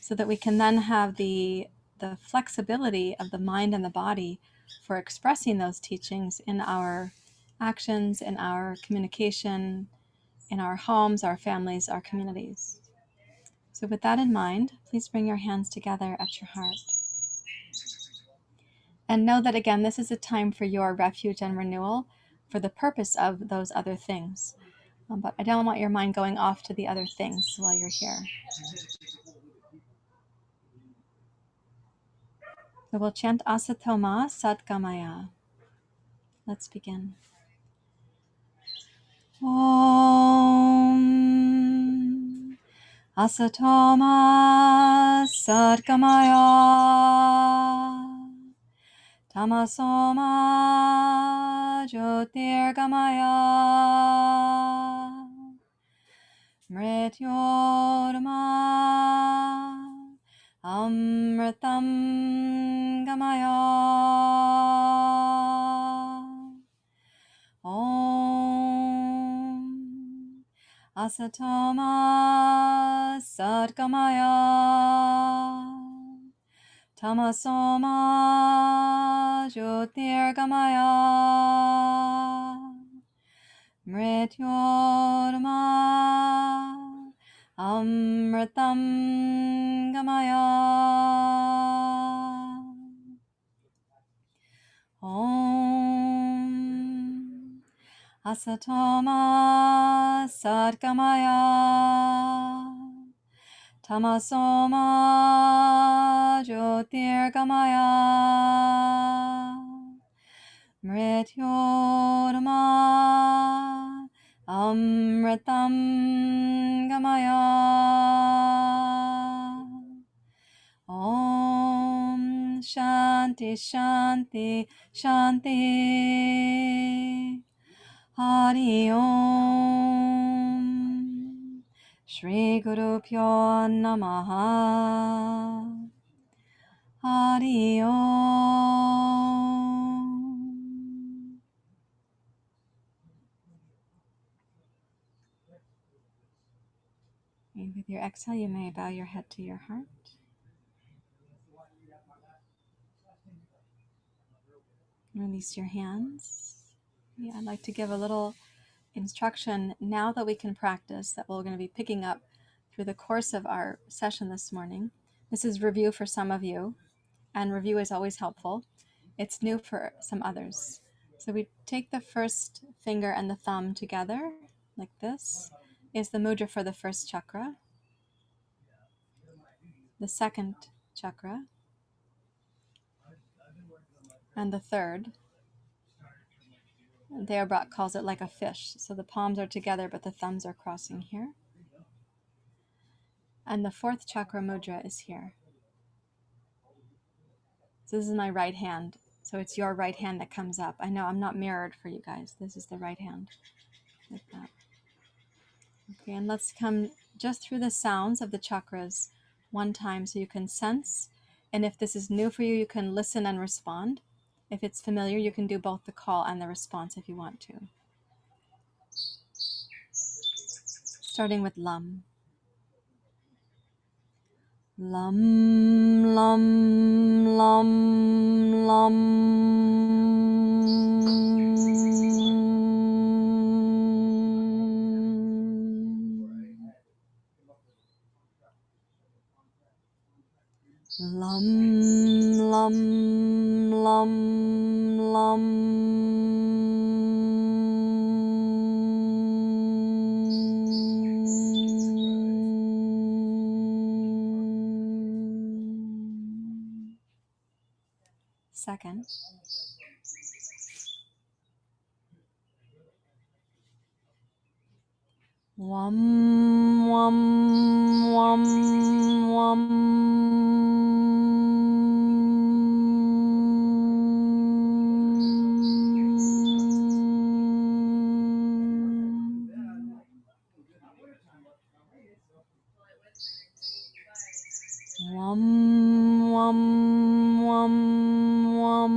so that we can then have the flexibility of the mind and the body for expressing those teachings in our actions, in our communication, in our homes, our families, our communities. So with that in mind, please bring your hands together at your heart. And know that, again, this is a time for your refuge and renewal for the purpose of those other things. But I don't want your mind going off to the other things while you're here. So we'll chant Asatoma Satgamaya. Let's begin. Om Asatoma Satgamaya Tamasoma Jyotirgamaya Mrityorma Amritam Gamaya. Om Asatoma Sadgamaya Tamasoma Jyotirgamaya Mrityorma Amritam Gamaya. Om Asatoma Sadgamaya Tamasoma Jyotirgamaya Mrityorma Amritam Gamaya. Om Shanti Shanti Shanti. Hari Om. Shri Guru Pyo Namaha. Hari Om. And with your exhale, you may bow your head to your heart. Release your hands. Yeah, I'd like to give a little instruction now that we can practice, that we're going to be picking up through the course of our session this morning. This is review for some of you, and review is always helpful. It's new for some others. So we take the first finger and the thumb together like this is the mudra for the first chakra, the second chakra, and the third. Deya Brat calls it like a fish. So the palms are together, but the thumbs are crossing here. And the fourth chakra mudra is here. So this is my right hand. So it's your right hand that comes up. I know I'm not mirrored for you guys. This is the right hand, like that. Okay, and let's come just through the sounds of the chakras one time so you can sense. And if this is new for you, you can listen and respond. If it's familiar, you can do both the call and the response if you want to. Starting with Lam. Lam, Lam, Lam, Lam. Lam, Lam, Lam, Lam. Second. Wam, wam, wam, wam. Wam, wam, wam, wam.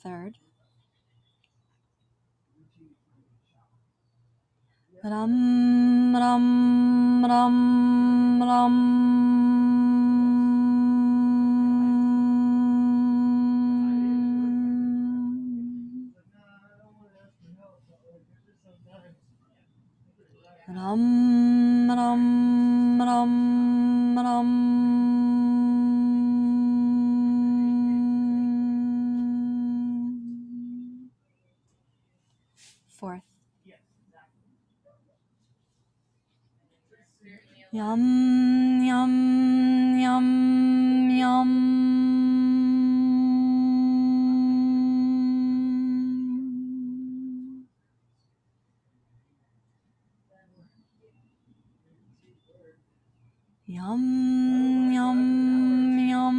third. Ram, ram, ram, ram. Ram, ram, ram, ram. Fourth. Yum, yum, yum, yum. Yum, yum, yum,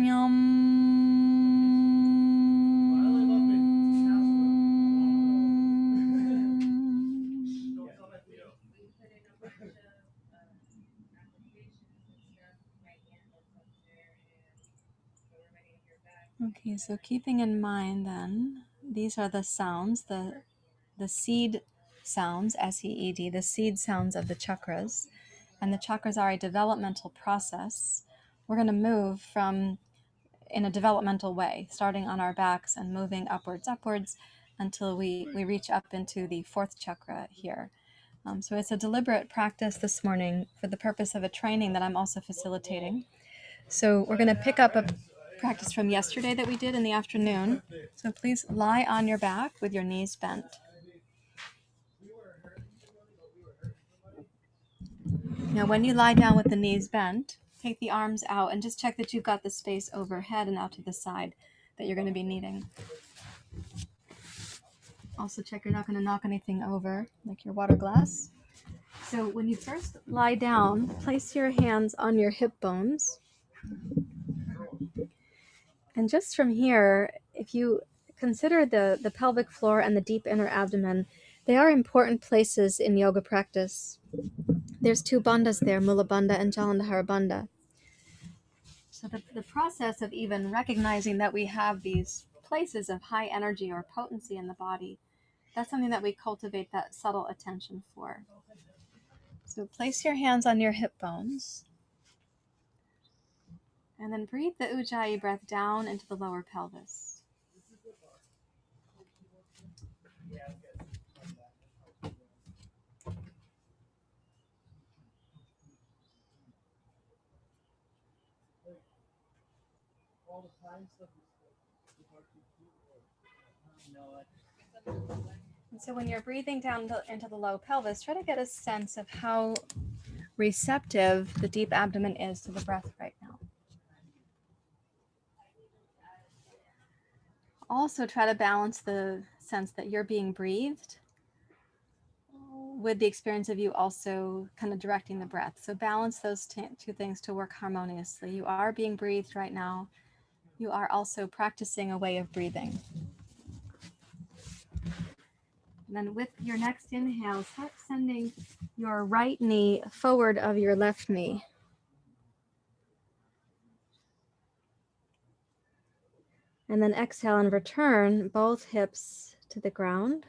yum. Okay, so keeping in mind then, these are the sounds, the seed sounds, S-E-E-D, the seed sounds of the chakras. And the chakras are a developmental process. We're going to move from in a developmental way, starting on our backs and moving upwards until we reach up into the fourth chakra here. So it's a deliberate practice this morning for the purpose of a training that I'm also facilitating. So we're going to pick up a practice from yesterday that we did in the afternoon. So please lie on your back with your knees bent. Now when you lie down with the knees bent, take the arms out and just check that you've got the space overhead and out to the side that you're going to be needing. Also check you're not going to knock anything over, like your water glass. So when you first lie down, place your hands on your hip bones. And just from here, if you consider the pelvic floor and the deep inner abdomen, they are important places in yoga practice. There's two bandhas there, Mula Bandha and Jalandhara Bandha. So the process of even recognizing that we have these places of high energy or potency in the body, that's something that we cultivate that subtle attention for. So place your hands on your hip bones. And then breathe the Ujjayi breath down into the lower pelvis. And so when you're breathing down into the low pelvis, try to get a sense of how receptive the deep abdomen is to the breath right now. Also try to balance the sense that you're being breathed with the experience of you also kind of directing the breath. So balance those two things to work harmoniously. You are being breathed right now. You are also practicing a way of breathing. And then with your next inhale, start sending your right knee forward of your left knee. And then exhale and return both hips to the ground.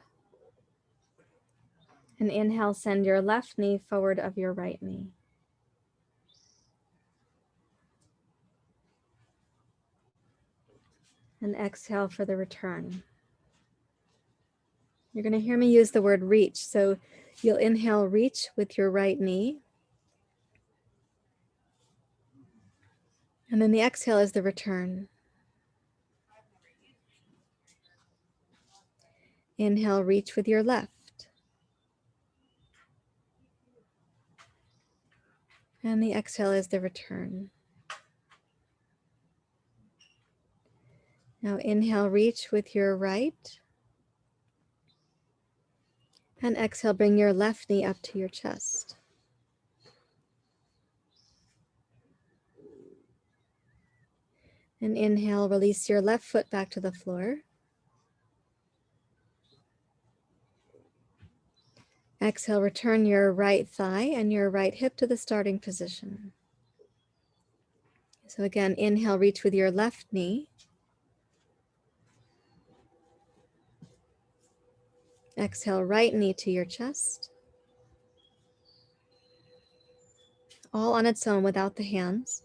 And inhale, send your left knee forward of your right knee. And exhale for the return. You're going to hear me use the word reach. So you'll inhale, reach with your right knee. And then the exhale is the return. Inhale, reach with your left. And the exhale is the return. Now inhale, reach with your right. And exhale, bring your left knee up to your chest. And inhale, release your left foot back to the floor. Exhale, return your right thigh and your right hip to the starting position. So again, inhale, reach with your left knee. Exhale, right knee to your chest. All on its own without the hands.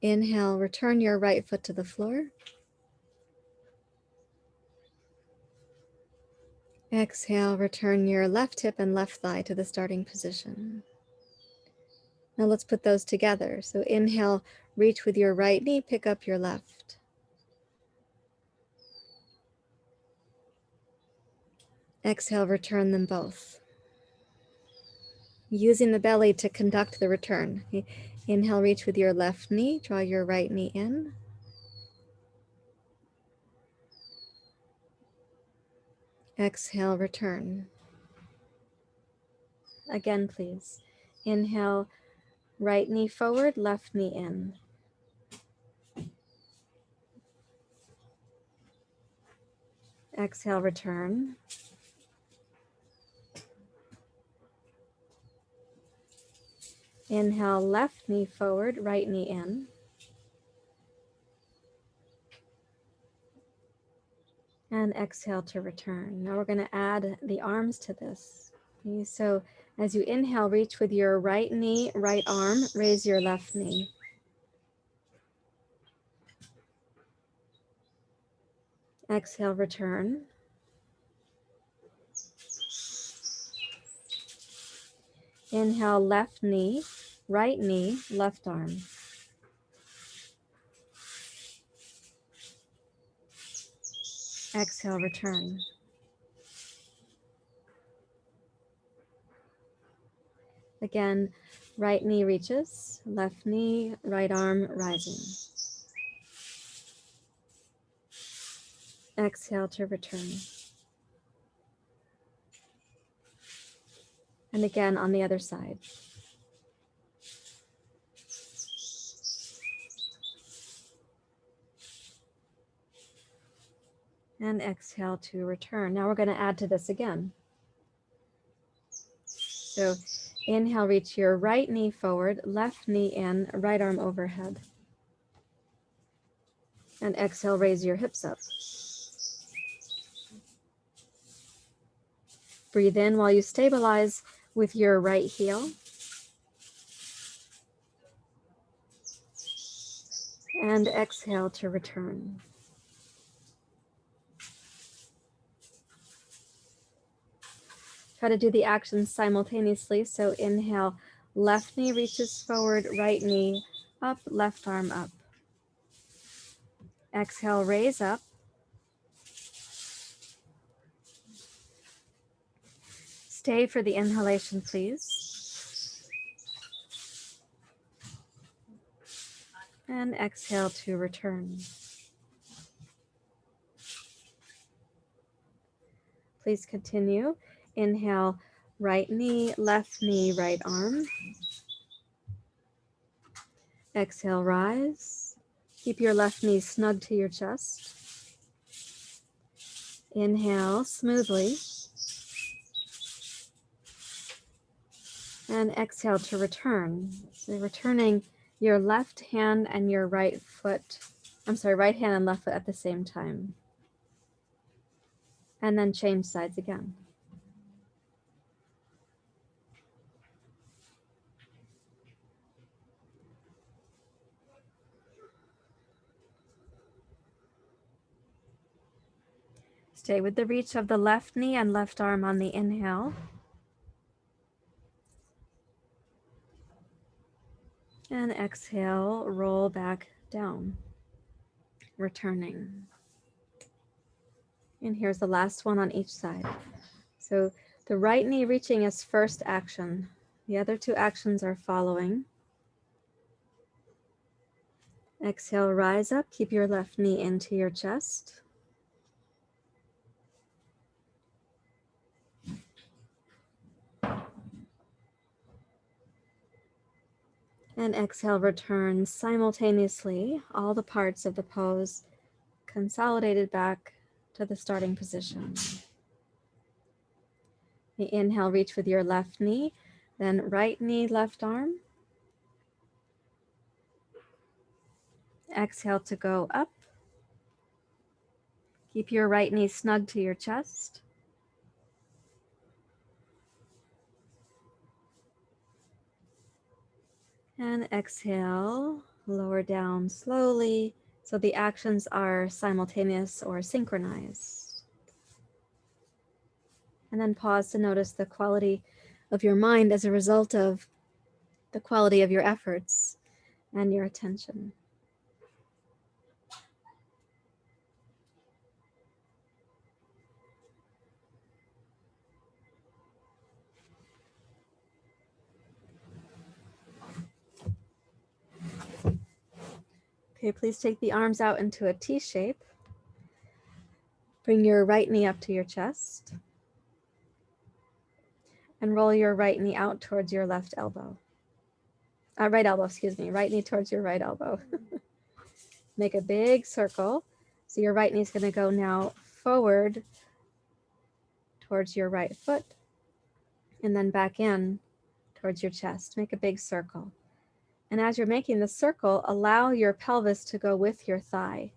Inhale, return your right foot to the floor. Exhale, return your left hip and left thigh to the starting position. Now let's put those together. So inhale, reach with your right knee, pick up your left. Exhale, return them both. Using the belly to conduct the return. Inhale, reach with your left knee, draw your right knee in. Exhale, return. Again, please. Inhale, right knee forward, left knee in. Exhale, return. Inhale, left knee forward, right knee in. And exhale to return. Now we're going to add the arms to this. Okay, so as you inhale, reach with your right knee, right arm, raise your left knee. Exhale, return. Inhale, left knee, left arm. Exhale, return. Again, right knee reaches, left knee, right arm rising. Exhale to return. And again on the other side. And exhale to return. Now we're going to add to this again. So inhale, reach your right knee forward, left knee in, right arm overhead. And exhale, raise your hips up. Breathe in while you stabilize with your right heel. And exhale to return. Try to do the actions simultaneously. So inhale, left knee reaches forward, right knee up, left arm up. Exhale, raise up. Stay for the inhalation, please. And exhale to return. Please continue. Inhale, right knee, right arm. Exhale, rise. Keep your left knee snug to your chest. Inhale smoothly. And exhale to return. So returning your left hand and your right foot, right hand and left foot at the same time. And then change sides again. Stay with the reach of the left knee and left arm on the inhale. And exhale, roll back down, returning. And here's the last one on each side. So the right knee reaching is first action. The other two actions are following. Exhale, rise up, keep your left knee into your chest. And exhale, return simultaneously, all the parts of the pose consolidated back to the starting position. The inhale, reach with your left knee, then right knee, left arm. Exhale to go up. Keep your right knee snug to your chest. And exhale, lower down slowly so the actions are simultaneous or synchronized. And then pause to notice the quality of your mind as a result of the quality of your efforts and your attention. Okay, please take the arms out into a T shape. Bring your right knee up to your chest. And roll your right knee out towards your left elbow. Right elbow, excuse me. Right knee towards your right elbow. Make a big circle. So your right knee is going to go now forward towards your right foot. And then back in towards your chest. Make a big circle. And as you're making the circle, allow your pelvis to go with your thigh.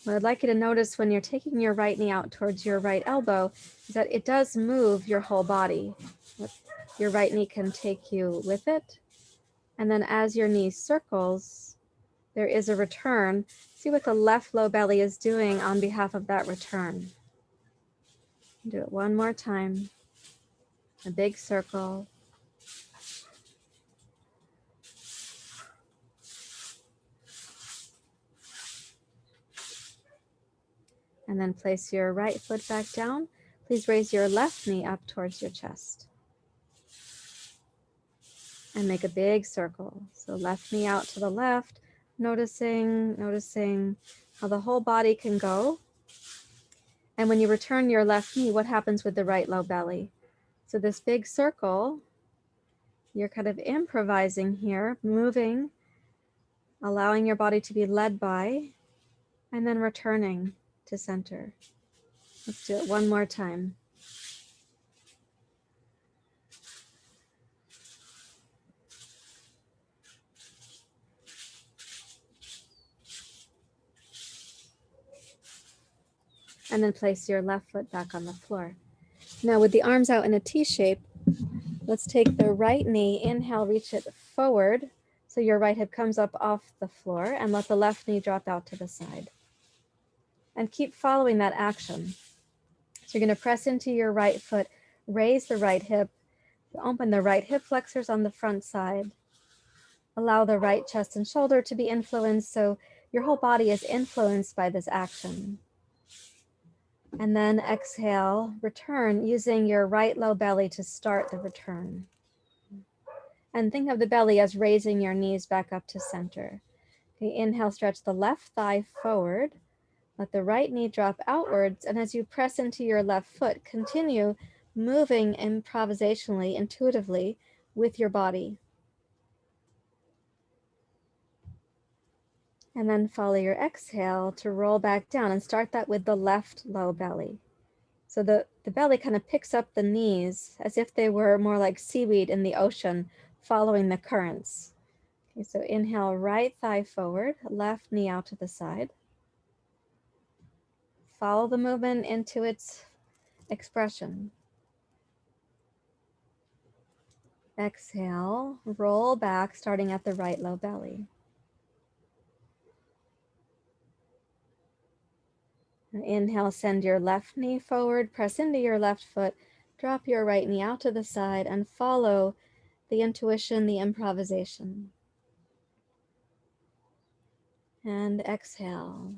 What I'd like you to notice when you're taking your right knee out towards your right elbow is that it does move your whole body. Your right knee can take you with it. And then as your knee circles, there is a return. See what the left low belly is doing on behalf of that return. Do it one more time. A big circle. And then place your right foot back down. Please raise your left knee up towards your chest. And make a big circle. So left knee out to the left, noticing how the whole body can go. And when you return your left knee, what happens with the right low belly? So this big circle, you're kind of improvising here, moving, allowing your body to be led by, and then returning to center. Let's do it one more time. And then place your left foot back on the floor. Now with the arms out in a T shape, let's take the right knee, inhale, reach it forward. So your right hip comes up off the floor and let the left knee drop out to the side. And keep following that action. So you're going to press into your right foot, raise the right hip, open the right hip flexors on the front side. Allow the right chest and shoulder to be influenced so your whole body is influenced by this action. And then exhale, return using your right low belly to start the return. And think of the belly as raising your knees back up to center. Okay, inhale, stretch the left thigh forward. Let the right knee drop outwards. And as you press into your left foot, continue moving improvisationally, intuitively with your body. And then follow your exhale to roll back down and start that with the left low belly. So the belly kind of picks up the knees as if they were more like seaweed in the ocean following the currents. Okay, so inhale, right thigh forward, left knee out to the side. Follow the movement into its expression. Exhale, roll back, starting at the right low belly. Inhale, send your left knee forward, press into your left foot, drop your right knee out to the side, and follow the intuition, the improvisation. And exhale,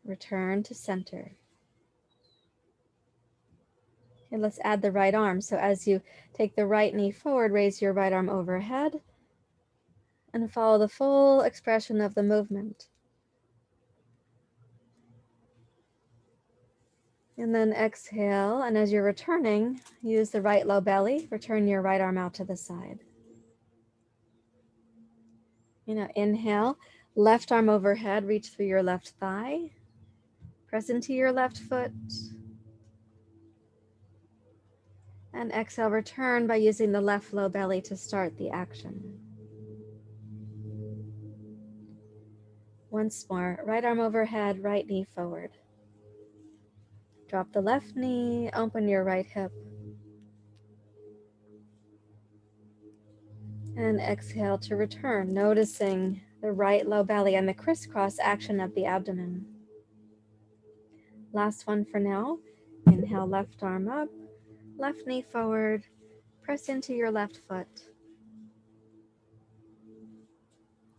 return to center. Okay, let's add the right arm. So as you take the right knee forward, raise your right arm overhead and follow the full expression of the movement. And then exhale, and as you're returning, use the right low belly, return your right arm out to the side. Inhale, left arm overhead, reach through your left thigh, press into your left foot, and exhale, return by using the left low belly to start the action. Once more, right arm overhead, right knee forward. Drop the left knee, open your right hip. And exhale to return, noticing the right low belly and the crisscross action of the abdomen. Last one for now. Inhale, left arm up, left knee forward, press into your left foot.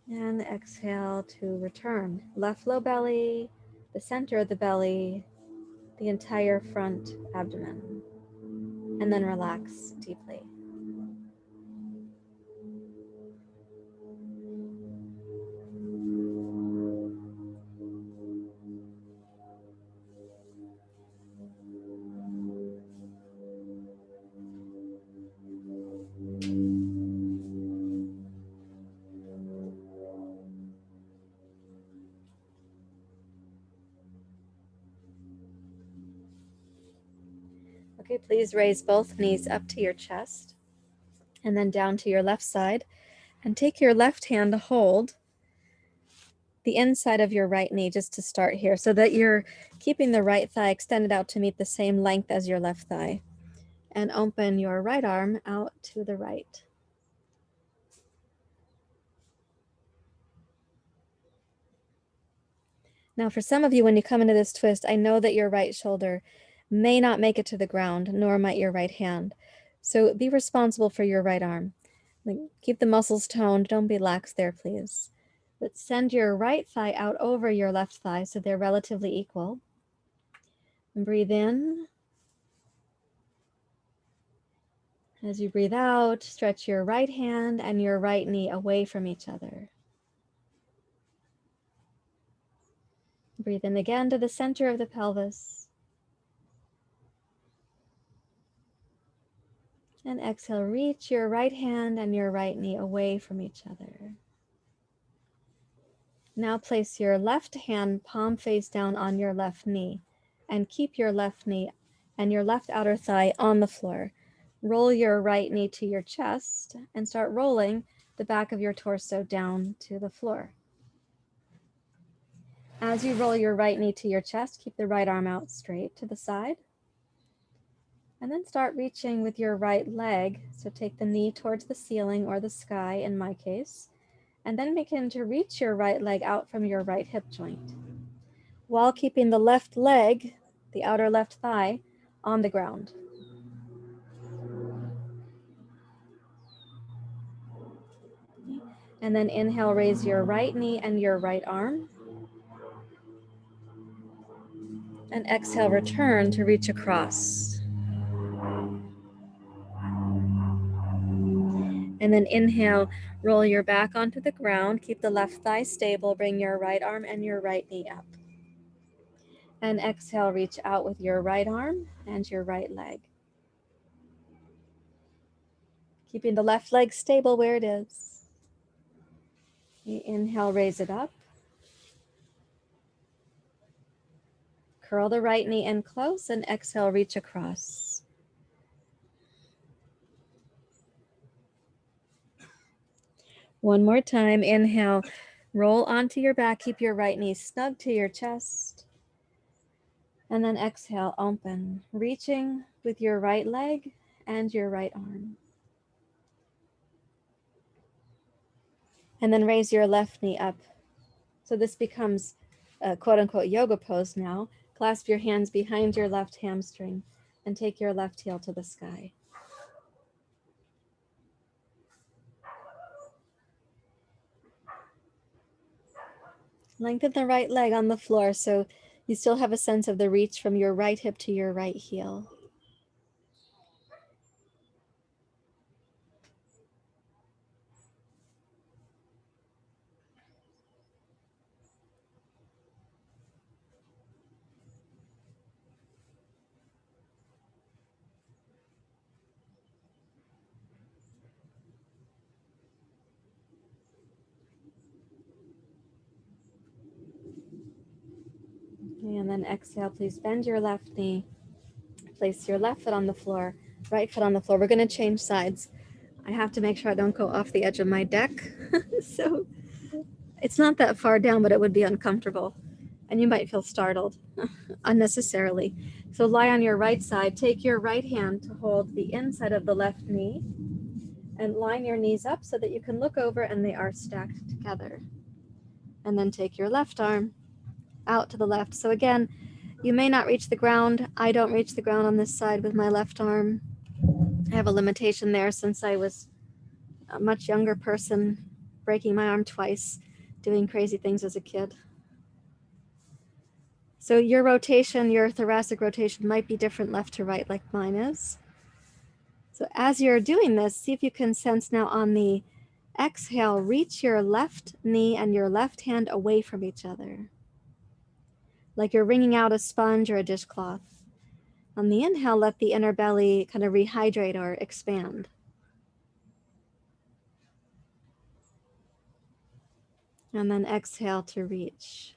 And exhale to return. Left low belly, the center of the belly, the entire front abdomen. And then relax deeply. Okay, please raise both knees up to your chest and then down to your left side. And take your left hand to hold the inside of your right knee just to start here so that you're keeping the right thigh extended out to meet the same length as your left thigh. And open your right arm out to the right. Now, for some of you, when you come into this twist, I know that your right shoulder may not make it to the ground, nor might your right hand. So be responsible for your right arm. Like, keep the muscles toned. Don't be lax there, please. But send your right thigh out over your left thigh so they're relatively equal. And breathe in. As you breathe out, stretch your right hand and your right knee away from each other. Breathe in again to the center of the pelvis. And exhale, reach your right hand and your right knee away from each other. Now place your left hand palm face down on your left knee and keep your left knee and your left outer thigh on the floor. Roll your right knee to your chest and start rolling the back of your torso down to the floor. As you roll your right knee to your chest, keep the right arm out straight to the side. And then start reaching with your right leg. So take the knee towards the ceiling or the sky in my case. And then begin to reach your right leg out from your right hip joint, while keeping the left leg, the outer left thigh, on the ground. And then inhale, raise your right knee and your right arm. And exhale, return to reach across. And then inhale, roll your back onto the ground, keep the left thigh stable, bring your right arm and your right knee up. And exhale, reach out with your right arm and your right leg. Keeping the left leg stable where it is. You inhale, raise it up. Curl the right knee in close and exhale, reach across. One more time, inhale, roll onto your back, keep your right knee snug to your chest. And then exhale, open, reaching with your right leg and your right arm. And then raise your left knee up. So this becomes a quote unquote yoga pose now. Clasp your hands behind your left hamstring and take your left heel to the sky. Lengthen the right leg on the floor so you still have a sense of the reach from your right hip to your right heel. And then exhale, please bend your left knee. Place your left foot on the floor, right foot on the floor. We're going to change sides. I have to make sure I don't go off the edge of my deck. So it's not that far down, but it would be uncomfortable. And you might feel startled unnecessarily. So lie on your right side. Take your right hand to hold the inside of the left knee. And line your knees up so that you can look over and they are stacked together. And then take your left arm out to the left. So again, you may not reach the ground. I don't reach the ground on this side with my left arm. I have a limitation there since I was a much younger person, breaking my arm twice, doing crazy things as a kid. So your rotation, your thoracic rotation might be different left to right like mine is. So as you're doing this, see if you can sense now on the exhale, reach your left knee and your left hand away from each other, like you're wringing out a sponge or a dishcloth. On the inhale, let the inner belly kind of rehydrate or expand. And then exhale to reach.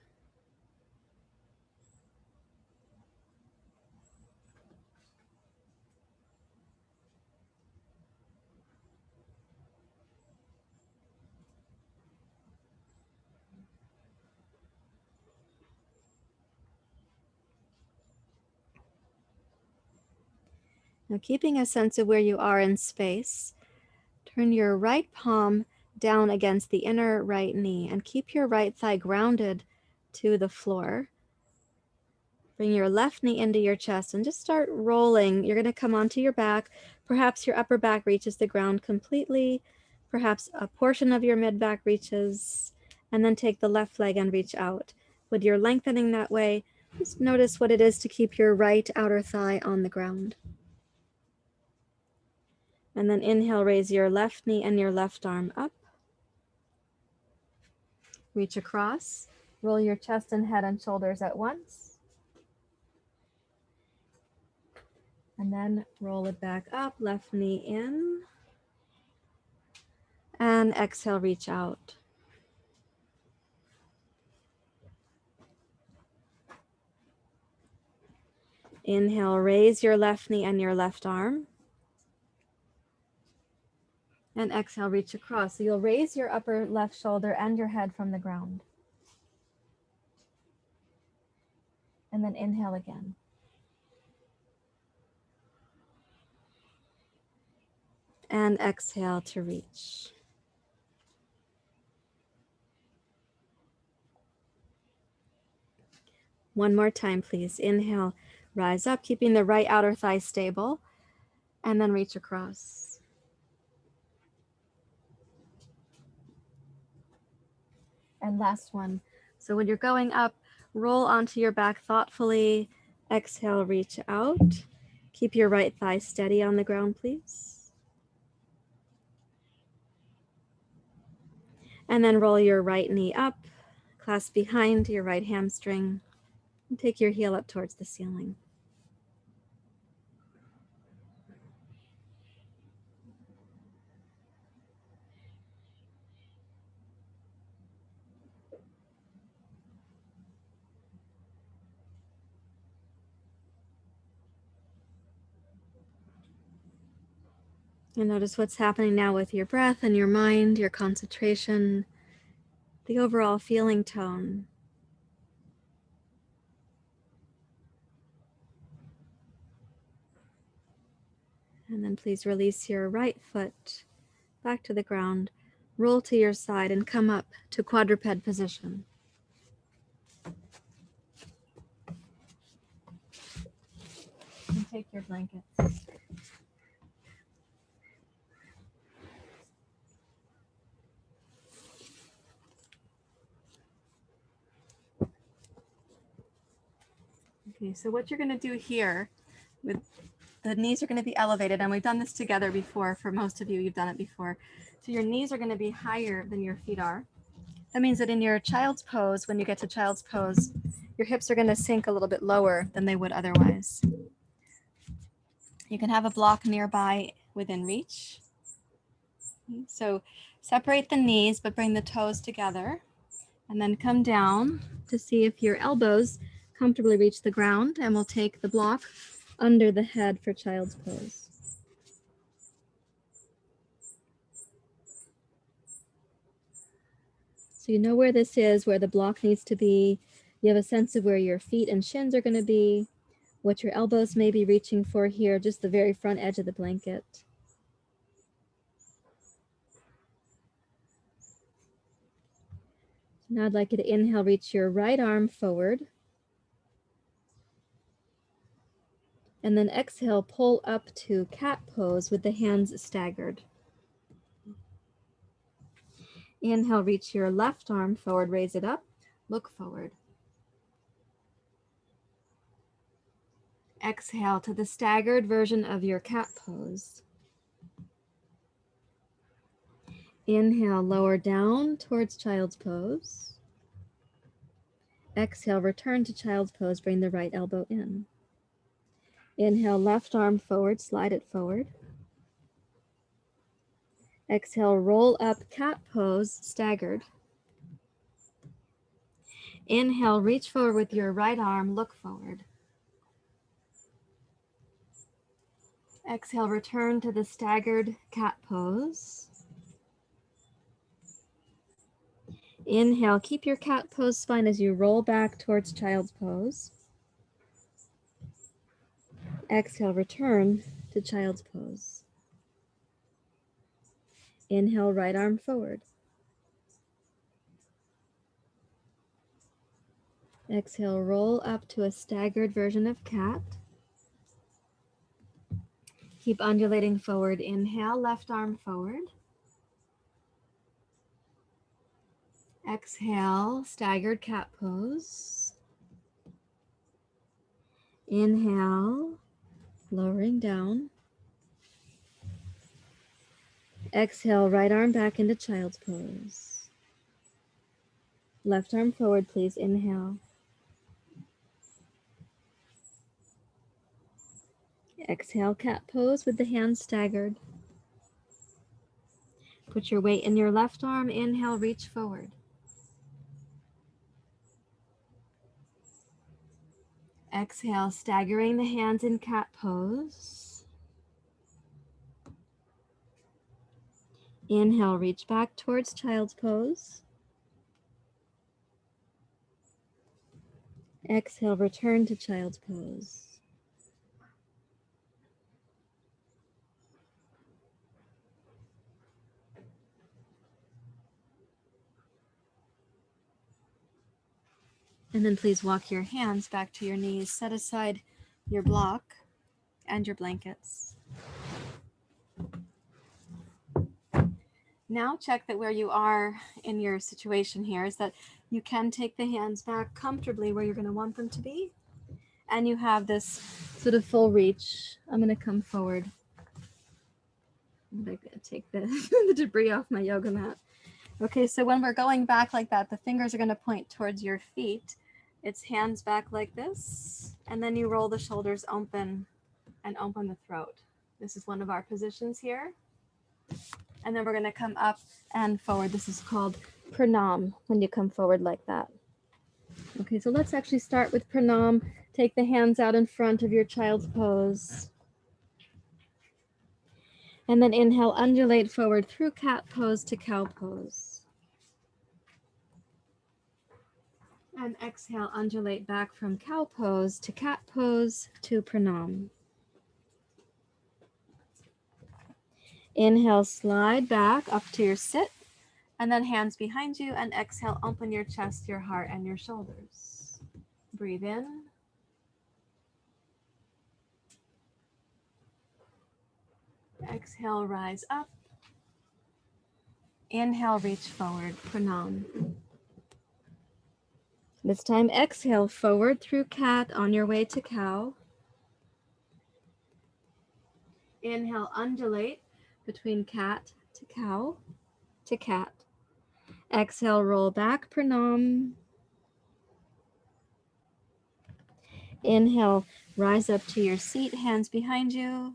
Now, keeping a sense of where you are in space, turn your right palm down against the inner right knee and keep your right thigh grounded to the floor. Bring your left knee into your chest and just start rolling. You're going to come onto your back. Perhaps your upper back reaches the ground completely. Perhaps a portion of your mid back reaches. And then take the left leg and reach out. When you're lengthening that way, just notice what it is to keep your right outer thigh on the ground. And then inhale, raise your left knee and your left arm up. Reach across. Roll your chest and head and shoulders at once. And then roll it back up, left knee in. And exhale, reach out. Inhale, raise your left knee and your left arm. And exhale, reach across. So you'll raise your upper left shoulder and your head from the ground. And then inhale again. And exhale to reach. One more time, please. Inhale, rise up, keeping the right outer thigh stable, and then reach across. And last one. So when you're going up, roll onto your back thoughtfully. Exhale, reach out. Keep your right thigh steady on the ground, please. And then roll your right knee up, clasp behind your right hamstring, and take your heel up towards the ceiling. And notice what's happening now with your breath and your mind, your concentration, the overall feeling tone. And then please release your right foot back to the ground, roll to your side and come up to quadruped position. And take your blankets. Okay, so what you're going to do here, with the knees are going to be elevated, and we've done this together before. For most of you, you've done it before. So your knees are going to be higher than your feet are. That means that in your child's pose, when you get to child's pose, your hips are going to sink a little bit lower than they would otherwise. You can have a block nearby within reach. So separate the knees, but bring the toes together, and then come down to see if your elbows comfortably reach the ground, and we'll take the block under the head for child's pose. So you know where this is, where the block needs to be. You have a sense of where your feet and shins are going to be, what your elbows may be reaching for here, just the very front edge of the blanket. Now I'd like you to inhale, reach your right arm forward. And then exhale, pull up to cat pose with the hands staggered. Inhale, reach your left arm forward, raise it up, look forward. Exhale to the staggered version of your cat pose. Inhale, lower down towards child's pose. Exhale, return to child's pose, bring the right elbow in. Inhale, left arm forward, slide it forward. Exhale, roll up cat pose, staggered. Inhale, reach forward with your right arm, look forward. Exhale, return to the staggered cat pose. Inhale, keep your cat pose spine as you roll back towards child's pose. Exhale, return to child's pose. Inhale, right arm forward. Exhale, roll up to a staggered version of cat. Keep undulating forward. Inhale, left arm forward. Exhale, staggered cat pose. Inhale, lowering down. Exhale, right arm back into child's pose. Left arm forward, please. Inhale. Exhale, cat pose with the hands staggered. Put your weight in your left arm. Inhale, reach forward. Exhale, staggering the hands in cat pose. Inhale, reach back towards child's pose. Exhale, return to child's pose. And then please walk your hands back to your knees. Set aside your block and your blankets. Now check that where you are in your situation here is that you can take the hands back comfortably where you're going to want them to be. And you have this sort of full reach. I'm going to come forward. I'm going to take the, the debris off my yoga mat. Okay, so when we're going back like that, the fingers are going to point towards your feet. It's hands back like this. And then you roll the shoulders open and open the throat. This is one of our positions here. And then we're going to come up and forward. This is called pranam when you come forward like that. Okay, so let's actually start with pranam. Take the hands out in front of your child's pose. And then inhale, undulate forward through cat pose to cow pose. And exhale, undulate back from cow pose to cat pose to pranam. Inhale, slide back up to your sit, and then hands behind you, and exhale, open your chest, your heart, and your shoulders. Breathe in. Exhale, rise up. Inhale, reach forward, pranam. This time, exhale, forward through cat on your way to cow. Inhale, undulate between cat to cow to cat. Exhale, roll back, pranam. Inhale, rise up to your seat, hands behind you.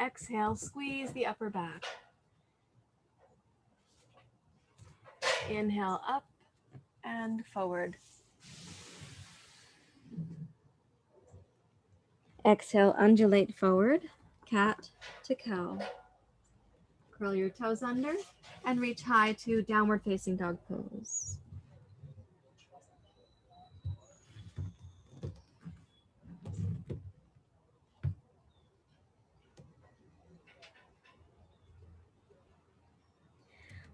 Exhale, squeeze the upper back. Inhale, up and forward. Exhale, undulate forward, cat to cow. Curl your toes under and reach high to downward facing dog pose.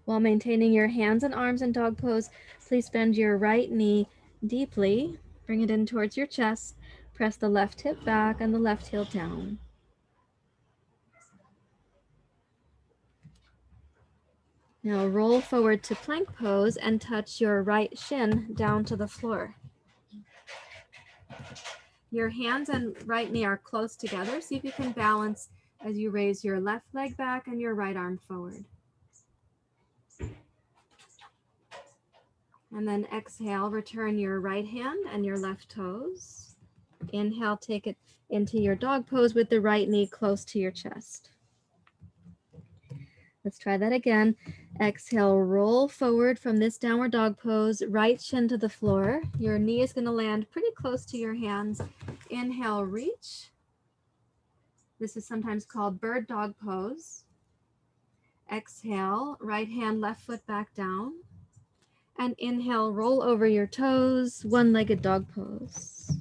While maintaining your hands and arms in dog pose, please bend your right knee deeply. Bring it in towards your chest. Press the left hip back and the left heel down. Now roll forward to plank pose and touch your right shin down to the floor. Your hands and right knee are close together. See if you can balance as you raise your left leg back and your right arm forward. And then exhale, return your right hand and your left toes. Inhale, take it into your dog pose with the right knee close to your chest. Let's try that again. Exhale, roll forward from this downward dog pose, right shin to the floor. Your knee is going to land pretty close to your hands. Inhale, reach. This is sometimes called bird dog pose. Exhale, right hand, left foot back down. And inhale, roll over your toes, one-legged dog pose.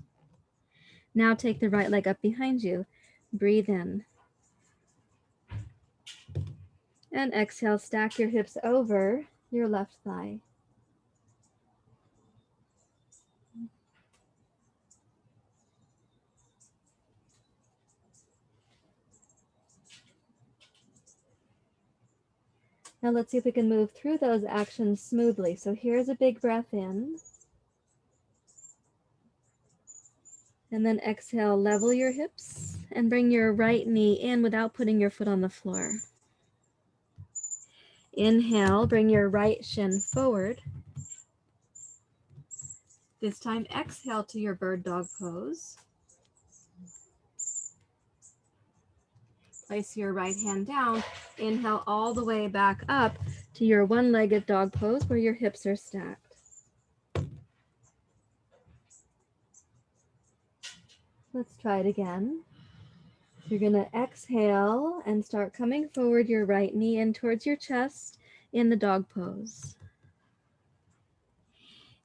Now take the right leg up behind you. Breathe in. And exhale, stack your hips over your left thigh. Now let's see if we can move through those actions smoothly. So here's a big breath in. And then exhale, level your hips and bring your right knee in without putting your foot on the floor. Inhale, bring your right shin forward. This time, exhale to your bird dog pose. Place your right hand down. Inhale all the way back up to your one-legged dog pose where your hips are stacked. Let's try it again. You're going to exhale and start coming forward your right knee in towards your chest in the dog pose.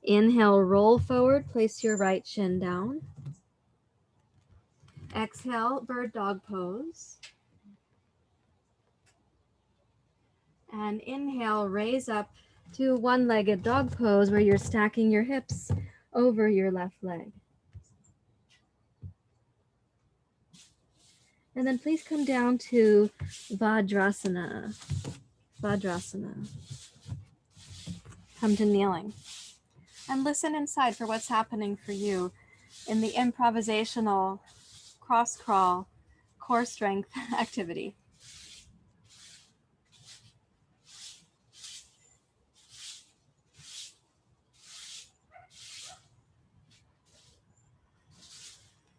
Inhale, roll forward, place your right shin down. Exhale, bird dog pose. And inhale, raise up to one-legged dog pose where you're stacking your hips over your left leg. And then please come down to Vajrasana. Vajrasana. Come to kneeling. And listen inside for what's happening for you in the improvisational cross crawl core strength activity.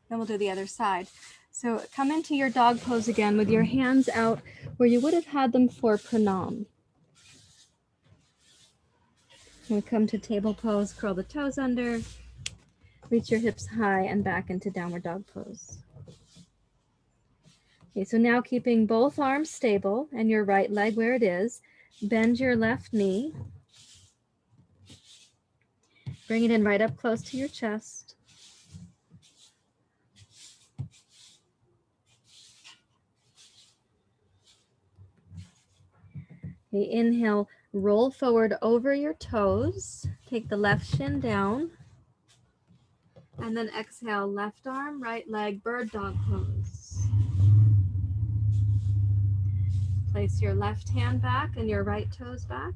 Then we'll do the other side. So come into your dog pose again with your hands out where you would have had them for pranam. And we come to table pose, curl the toes under, reach your hips high and back into downward dog pose. Okay, so now keeping both arms stable and your right leg where it is, bend your left knee. Bring it in right up close to your chest. Okay, inhale, roll forward over your toes. Take the left shin down. And then exhale, left arm, right leg, bird dog pose. Place your left hand back and your right toes back.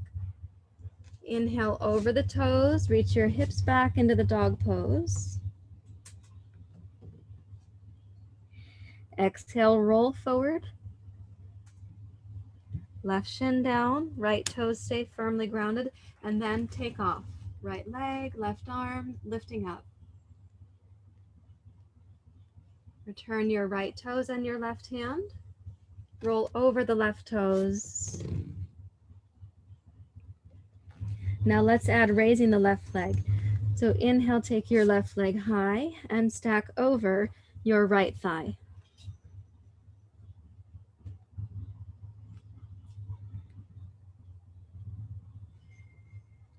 Inhale over the toes, reach your hips back into the dog pose. Exhale, roll forward. Left shin down, right toes stay firmly grounded, and then take off. Right leg, left arm, lifting up. Return your right toes and your left hand. Roll over the left toes. Now let's add raising the left leg. So inhale, take your left leg high and stack over your right thigh.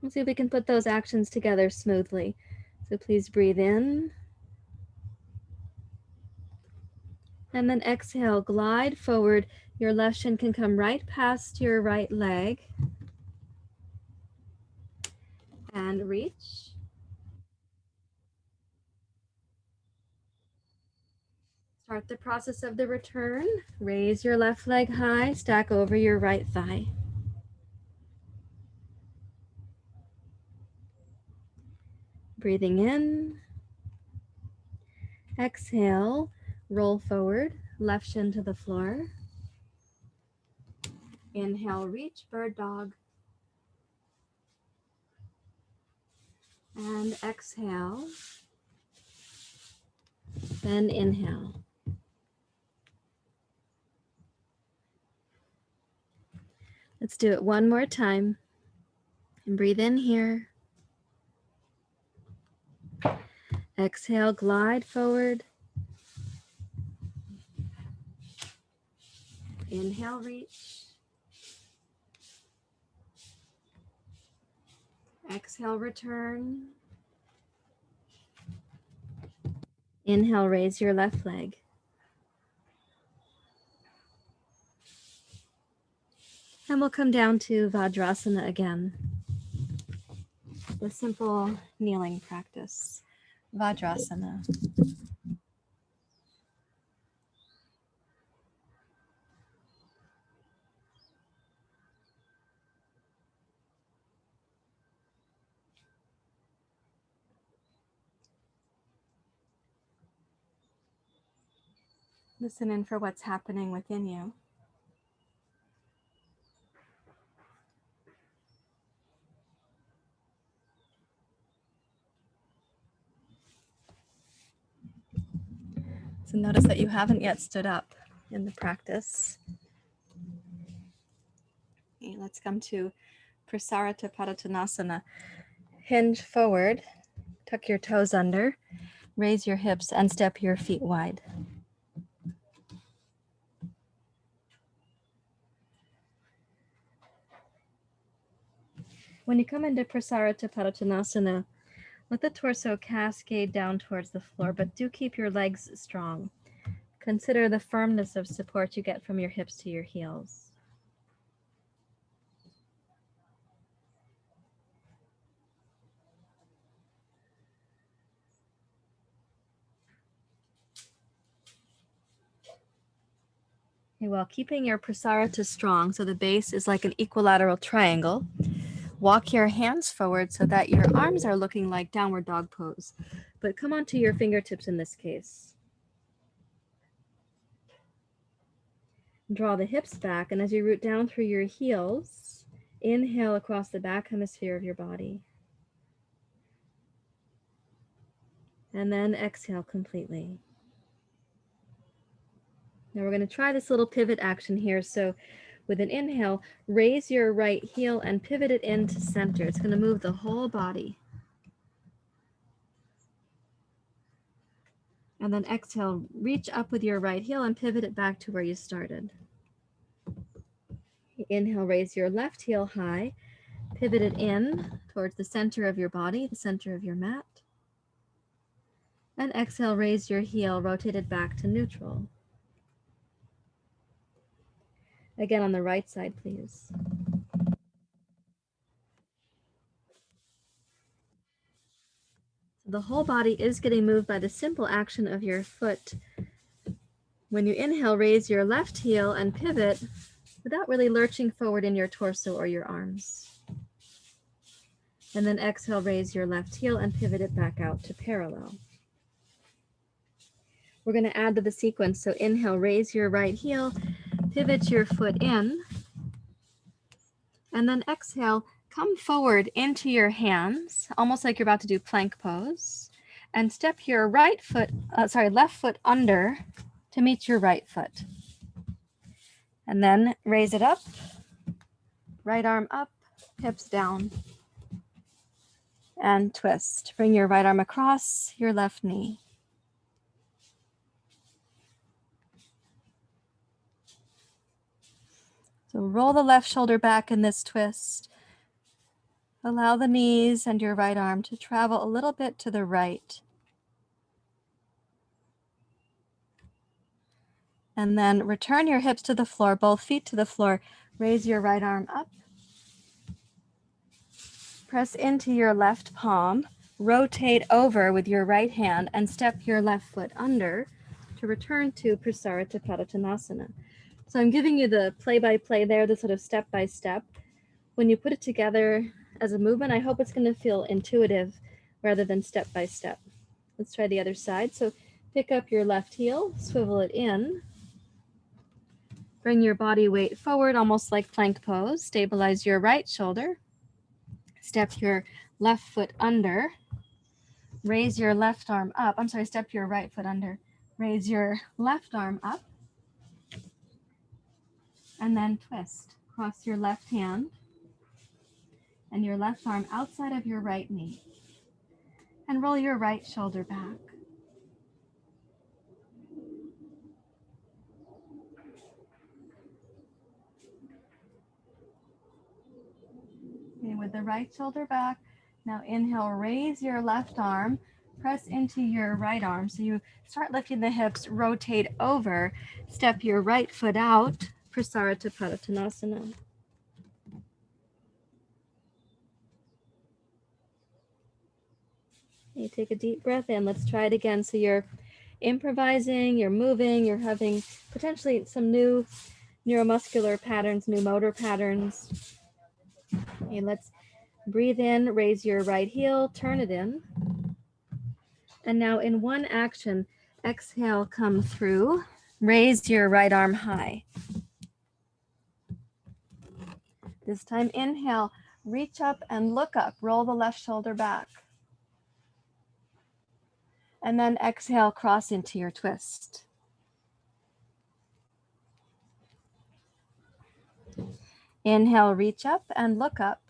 Let's see if we can put those actions together smoothly. So please breathe in. And then exhale, glide forward. Your left shin can come right past your right leg. and reach. Start the process of the return. Raise your left leg high, stack over your right thigh. Breathing in. Exhale, roll forward, left shin to the floor. Inhale, reach, bird dog. And exhale. Then inhale. Let's do it one more time. And breathe in here. Exhale, glide forward. Inhale, reach. Exhale, return. Inhale, raise your left leg. And we'll come down to Vajrasana again. The simple kneeling practice. Vajrasana. Listen in for what's happening within you. So notice that you haven't yet stood up in the practice. Okay, let's come to Prasarita Padottanasana. Hinge forward, tuck your toes under, raise your hips and step your feet wide. When you come into Prasarita Padottanasana, let the torso cascade down towards the floor, but do keep your legs strong. Consider the firmness of support you get from your hips to your heels. Okay, while keeping your Prasarita strong, so the base is like an equilateral triangle, walk your hands forward so that your arms are looking like downward dog pose, but come onto your fingertips in this case. Draw the hips back, and as you root down through your heels, inhale across the back hemisphere of your body. And then exhale completely. Now we're going to try this little pivot action here. So with an inhale, raise your right heel and pivot it into center. It's going to move the whole body. And then exhale, reach up with your right heel and pivot it back to where you started. Inhale, raise your left heel high, pivot it in towards the center of your body, the center of your mat. And exhale, raise your heel, rotate it back to neutral. Again on the right side, please. The whole body is getting moved by the simple action of your foot. When you inhale, raise your left heel and pivot without really lurching forward in your torso or your arms. And then exhale, raise your left heel and pivot it back out to parallel. We're going to add to the sequence. So inhale, raise your right heel, pivot your foot in, and then exhale, come forward into your hands, almost like you're about to do plank pose, and step your left foot under to meet your right foot. And then raise it up, right arm up, hips down, and twist. Bring your right arm across your left knee. So roll the left shoulder back in this twist. Allow the knees and your right arm to travel a little bit to the right. And then return your hips to the floor, both feet to the floor. Raise your right arm up. Press into your left palm, rotate over with your right hand, and step your left foot under to return to Prasarita Padottanasana. So I'm giving you the play-by-play there, the sort of step-by-step. When you put it together as a movement, I hope it's going to feel intuitive rather than step-by-step. Let's try the other side. So pick up your left heel, swivel it in. Bring your body weight forward, almost like plank pose. Stabilize your right shoulder. Step your left foot under. Raise your left arm up. I'm sorry, step your right foot under. Raise your left arm up. And then twist. Cross your left hand and your left arm outside of your right knee. And roll your right shoulder back. Okay, with the right shoulder back, now inhale, raise your left arm, press into your right arm. So you start lifting the hips, rotate over, step your right foot out, Prasarita Padottanasana. You take a deep breath in. Let's try it again. So you're improvising, you're moving, you're having potentially some new neuromuscular patterns, new motor patterns. Okay, let's breathe in, raise your right heel, turn it in. And now in one action, exhale, come through, raise your right arm high. This time, inhale, reach up and look up, roll the left shoulder back. And then exhale, cross into your twist. Inhale, reach up and look up.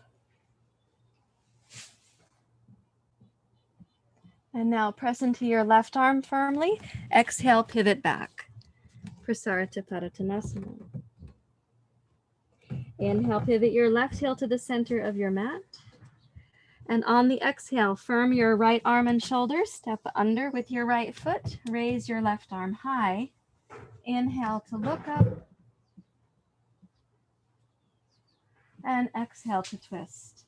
And now press into your left arm firmly. Exhale, pivot back. Prasarita Padottanasana. Inhale, pivot your left heel to the center of your mat. And on the exhale, firm your right arm and shoulder. Step under with your right foot. Raise your left arm high. Inhale to look up. And exhale to twist.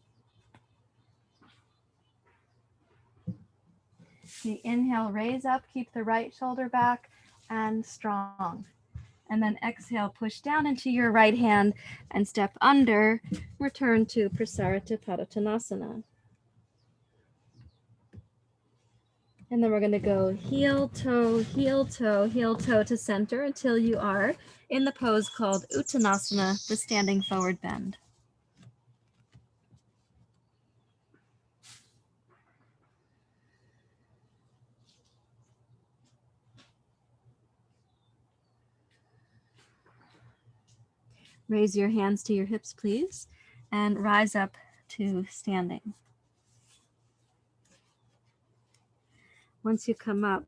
The inhale, raise up, keep the right shoulder back and strong. And then exhale, push down into your right hand and step under. Return to Prasarita Padottanasana. And then we're going to go heel, toe, heel, toe, heel, toe to center until you are in the pose called Uttanasana, the standing forward bend. Raise your hands to your hips, please, and rise up to standing. Once you come up,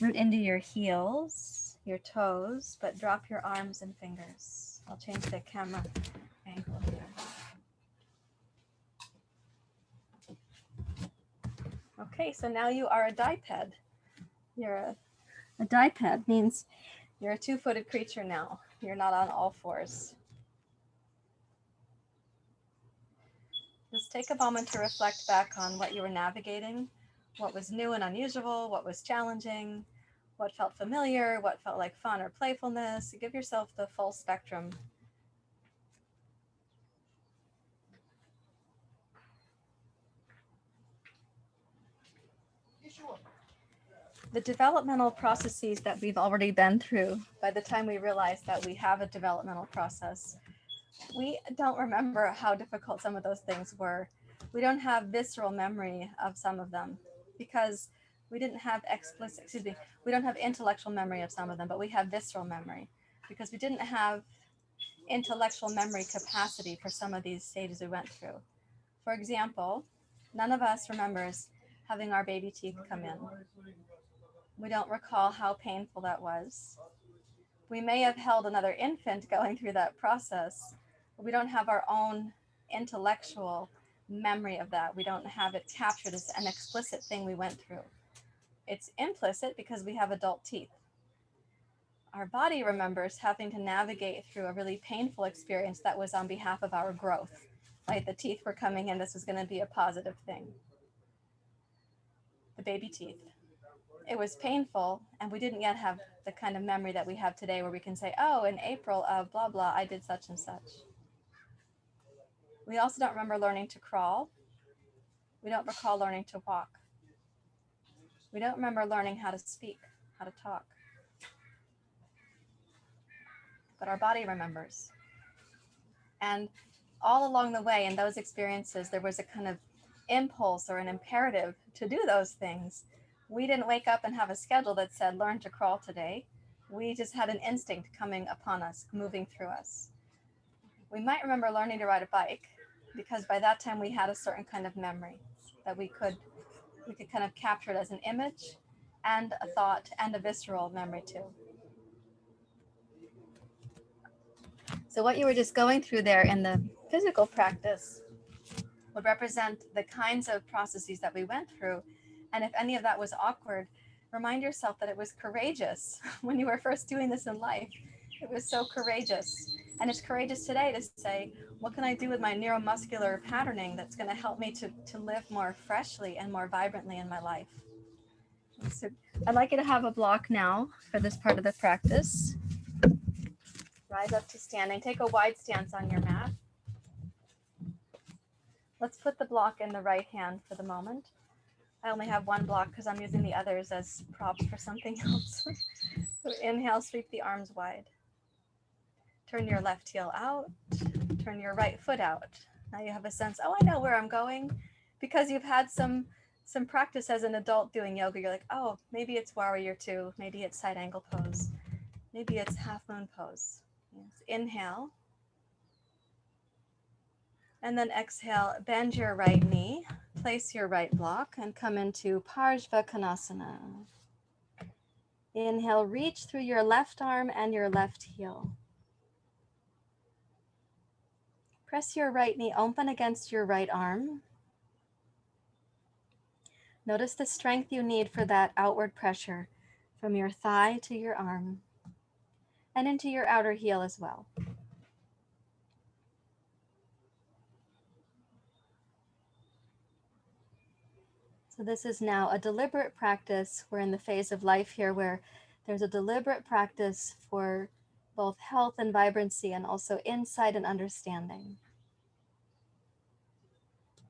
root into your heels, your toes, but drop your arms and fingers. I'll change the camera angle here. Okay, so now you are a diped. You're a diped means you're a two-footed creature now. You're not on all fours. Just take a moment to reflect back on what you were navigating, what was new and unusual, what was challenging, what felt familiar, what felt like fun or playfulness. Give yourself the full spectrum. The developmental processes that we've already been through, by the time we realize that we have a developmental process, we don't remember how difficult some of those things were. We don't have visceral memory of some of them because we didn't have we don't have intellectual memory of some of them, but we have visceral memory because we didn't have intellectual memory capacity for some of these stages we went through. For example, none of us remembers having our baby teeth come in. We don't recall how painful that was. We may have held another infant going through that process, but we don't have our own intellectual memory of that. We don't have it captured as an explicit thing we went through. It's implicit because we have adult teeth. Our body remembers having to navigate through a really painful experience that was on behalf of our growth. Like the teeth were coming in, this was going to be a positive thing. The baby teeth. It was painful, and we didn't yet have the kind of memory that we have today where we can say, oh, in April of blah, blah, I did such and such. We also don't remember learning to crawl. We don't recall learning to walk. We don't remember learning how to speak, how to talk. But our body remembers. And all along the way in those experiences, there was a kind of impulse or an imperative to do those things. We didn't wake up and have a schedule that said, learn to crawl today. We just had an instinct coming upon us, moving through us. We might remember learning to ride a bike because by that time we had a certain kind of memory that we could kind of capture it as an image and a thought and a visceral memory too. So what you were just going through there in the physical practice would represent the kinds of processes that we went through. And if any of that was awkward, remind yourself that it was courageous when you were first doing this in life. It was so courageous. And it's courageous today to say, what can I do with my neuromuscular patterning that's going to help me to live more freshly and more vibrantly in my life? So I'd like you to have a block now for this part of the practice. Rise up to standing. Take a wide stance on your mat. Let's put the block in the right hand for the moment. I only have one block because I'm using the others as props for something else. So inhale, sweep the arms wide. Turn your left heel out. Turn your right foot out. Now you have a sense, oh, I know where I'm going. Because you've had some practice as an adult doing yoga. You're like, oh, maybe it's warrior two. Maybe it's side angle pose. Maybe it's half moon pose. Yes. Inhale. And then exhale, bend your right knee, place your right block, and come into Parshvakonasana. Inhale, reach through your left arm and your left heel. Press your right knee open against your right arm. Notice the strength you need for that outward pressure from your thigh to your arm and into your outer heel as well. So this is now a deliberate practice. We're in the phase of life here where there's a deliberate practice for both health and vibrancy and also insight and understanding.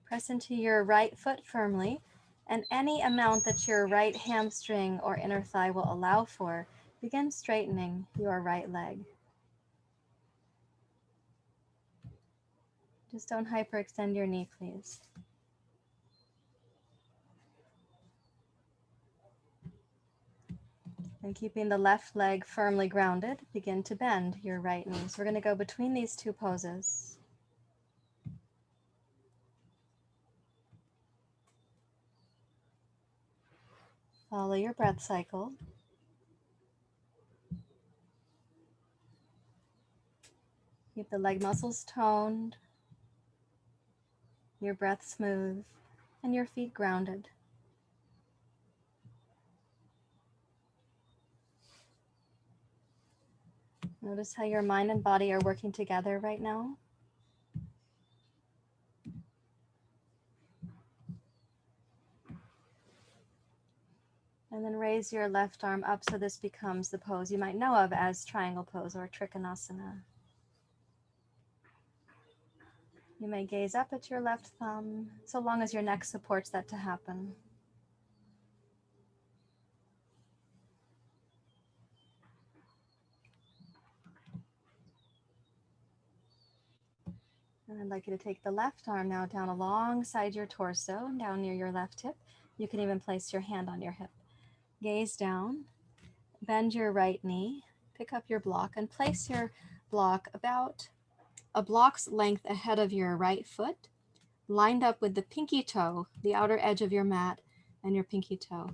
Press into your right foot firmly, and any amount that your right hamstring or inner thigh will allow for, begin straightening your right leg. Just don't hyperextend your knee, please. And keeping the left leg firmly grounded, begin to bend your right knee. So we're going to go between these two poses. Follow your breath cycle. Keep the leg muscles toned, your breath smooth, and your feet grounded. Notice how your mind and body are working together right now. And then raise your left arm up so this becomes the pose you might know of as triangle pose or trikonasana. You may gaze up at your left thumb so long as your neck supports that to happen. And I'd like you to take the left arm now down alongside your torso, down near your left hip. You can even place your hand on your hip. Gaze down, bend your right knee, pick up your block, and place your block about a block's length ahead of your right foot, lined up with the pinky toe, the outer edge of your mat, and your pinky toe.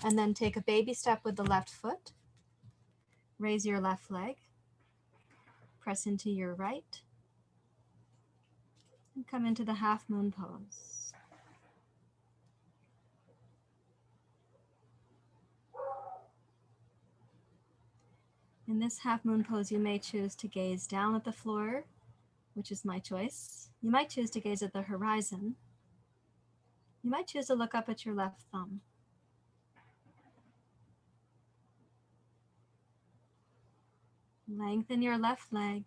And then take a baby step with the left foot. Raise your left leg. Press into your right. And come into the half moon pose. In this half moon pose, you may choose to gaze down at the floor which is my choice. You might choose to gaze at the horizon. You might choose to look up at your left thumb. Lengthen your left leg.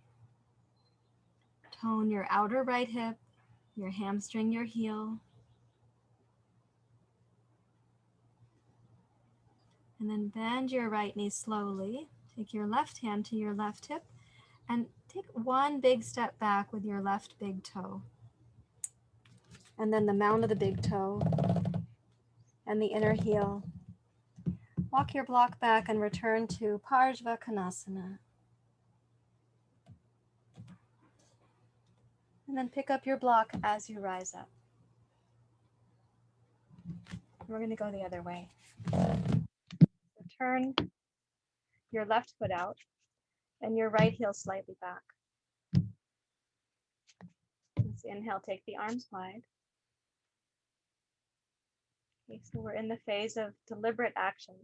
Tone your outer right hip, your hamstring, your heel. And then bend your right knee slowly. Take your left hand to your left hip and take one big step back with your left big toe. And then the mound of the big toe and the inner heel. Walk your block back and return to Parjva Konasana. And then pick up your block as you rise up. We're going to go the other way. So turn your left foot out and your right heel slightly back. Let's inhale, take the arms wide. Okay, so we're in the phase of deliberate action.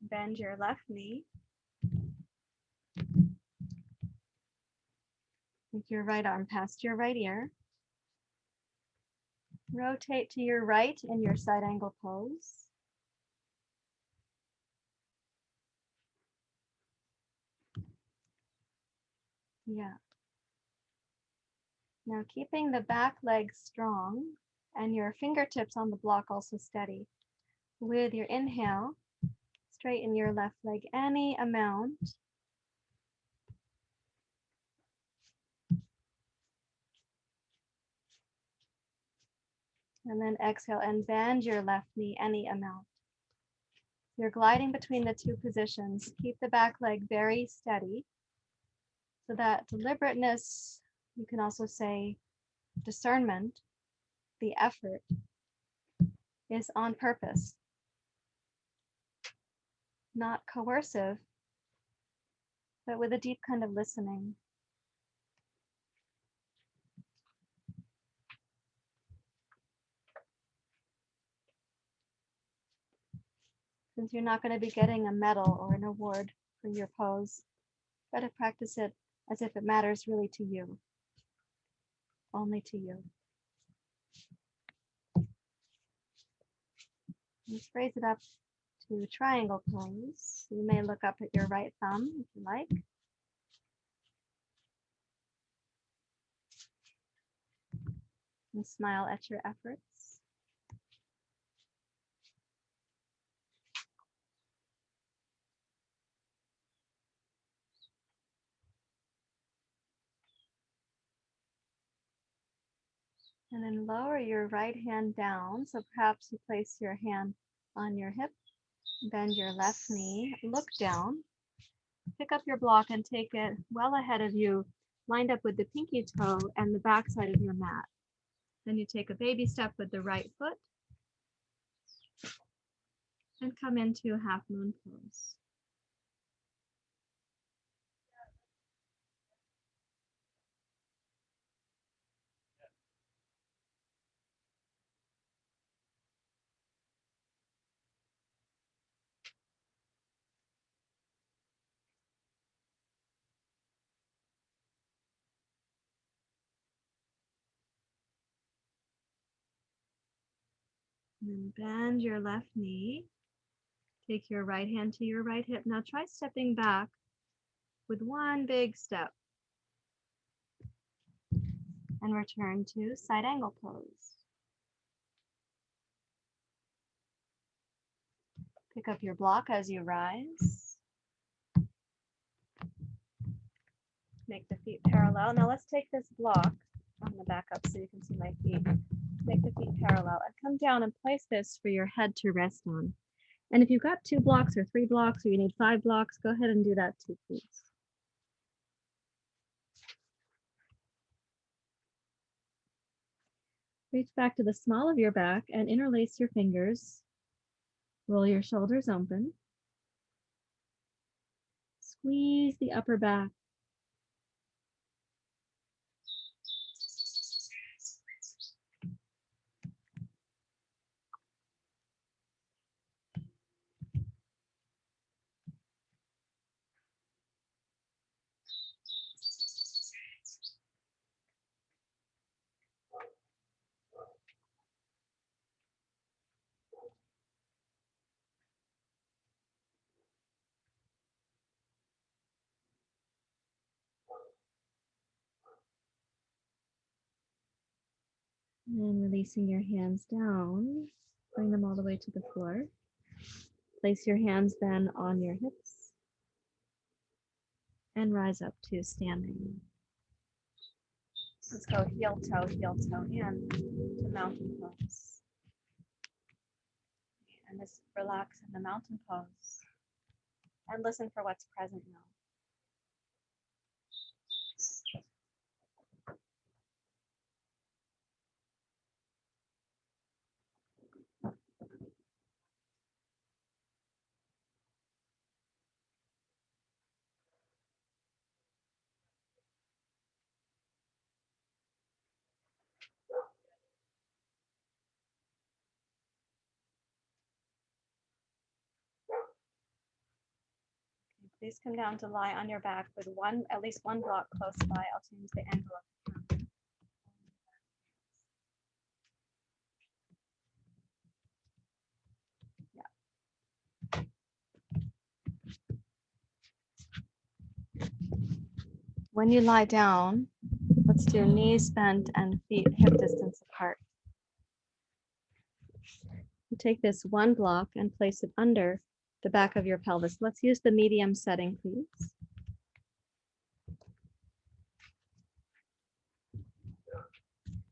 Bend your left knee. Take your right arm past your right ear. Rotate to your right in your side angle pose. Yeah. Now keeping the back leg strong and your fingertips on the block also steady. With your inhale, straighten your left leg any amount. And then exhale and bend your left knee any amount. You're gliding between the two positions. Keep the back leg very steady. So that deliberateness, you can also say discernment, the effort, is on purpose, not coercive, but with a deep kind of listening. Since you're not going to be getting a medal or an award for your pose, try to practice it as if it matters really to you, only to you. Let's raise it up to triangle pose. You may look up at your right thumb if you like. And smile at your efforts. And then lower your right hand down. So perhaps you place your hand on your hip, bend your left knee, look down, pick up your block and take it well ahead of you, lined up with the pinky toe and the back side of your mat. Then you take a baby step with the right foot and come into half moon pose. And then bend your left knee. Take your right hand to your right hip. Now try stepping back with one big step. And return to side angle pose. Pick up your block as you rise. Make the feet parallel. Now let's take this block. I'm going to back up so you can see my feet. Make the feet parallel and come down and place this for your head to rest on. And if you've got 2 blocks or 3 blocks or you need 5 blocks, go ahead and do that too, please. Reach back to the small of your back and interlace your fingers. Roll your shoulders open. Squeeze the upper back. And releasing your hands down, bring them all the way to the floor. Place your hands then on your hips and rise up to standing. Let's go heel toe in to mountain pose. And just relax in the mountain pose and listen for what's present now. Please come down to lie on your back with at least one block close by. I'll change the angle of the camera. When you lie down, let's do knees bent and feet hip distance apart. You take this one block and place it under the back of your pelvis. Let's use the medium setting, please.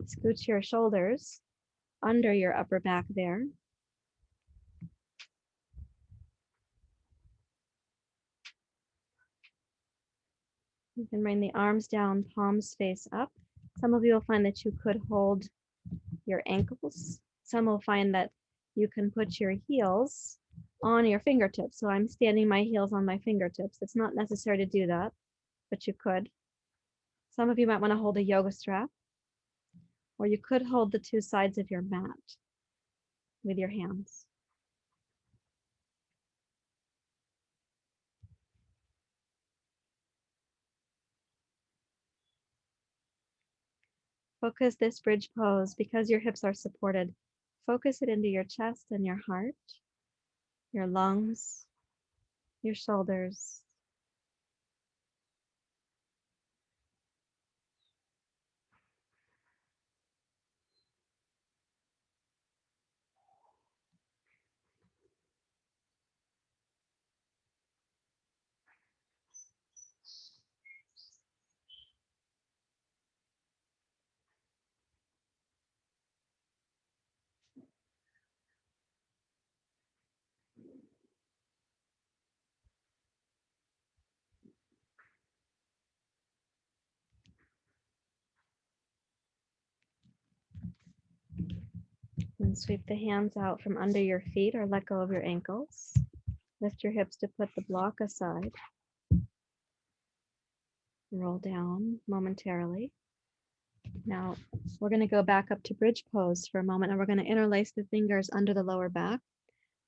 Scooch your shoulders under your upper back there. You can bring the arms down, palms face up. Some of you will find that you could hold your ankles. Some will find that you can put your heels on your fingertips. So I'm standing my heels on my fingertips. It's not necessary to do that, but you could. Some of you might want to hold a yoga strap, or you could hold the two sides of your mat with your hands. Focus this bridge pose because your hips are supported. Focus it into your chest and your heart, your lungs, your shoulders. And sweep the hands out from under your feet or let go of your ankles. Lift your hips to put the block aside. Roll down momentarily. Now we're going to go back up to bridge pose for a moment, and we're going to interlace the fingers under the lower back.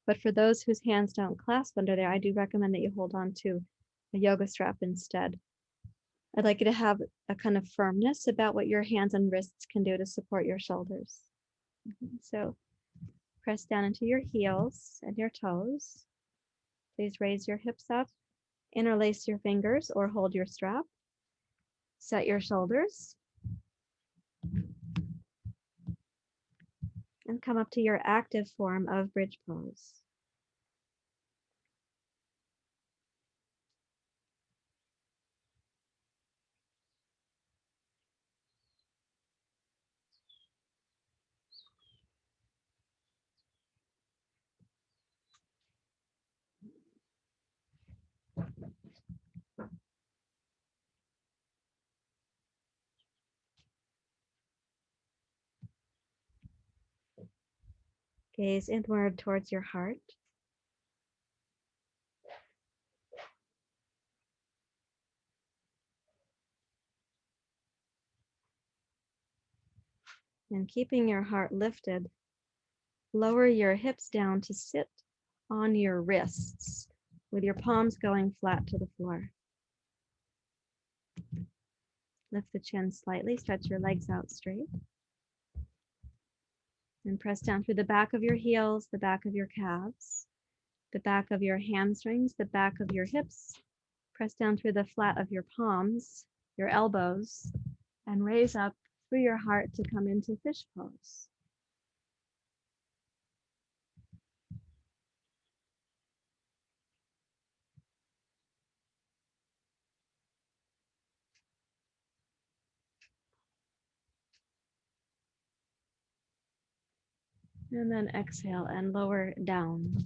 But for those whose hands don't clasp under there, I do recommend that you hold on to a yoga strap instead. I'd like you to have a kind of firmness about what your hands and wrists can do to support your shoulders. So press down into your heels and your toes. Please raise your hips up, interlace your fingers or hold your strap. Set your shoulders. And come up to your active form of bridge pose. Gaze inward towards your heart. And keeping your heart lifted, lower your hips down to sit on your wrists with your palms going flat to the floor. Lift the chin slightly, stretch your legs out straight. And press down through the back of your heels, the back of your calves, the back of your hamstrings, the back of your hips. Press down through the flat of your palms, your elbows, and raise up for your heart to come into fish pose. And then exhale and lower down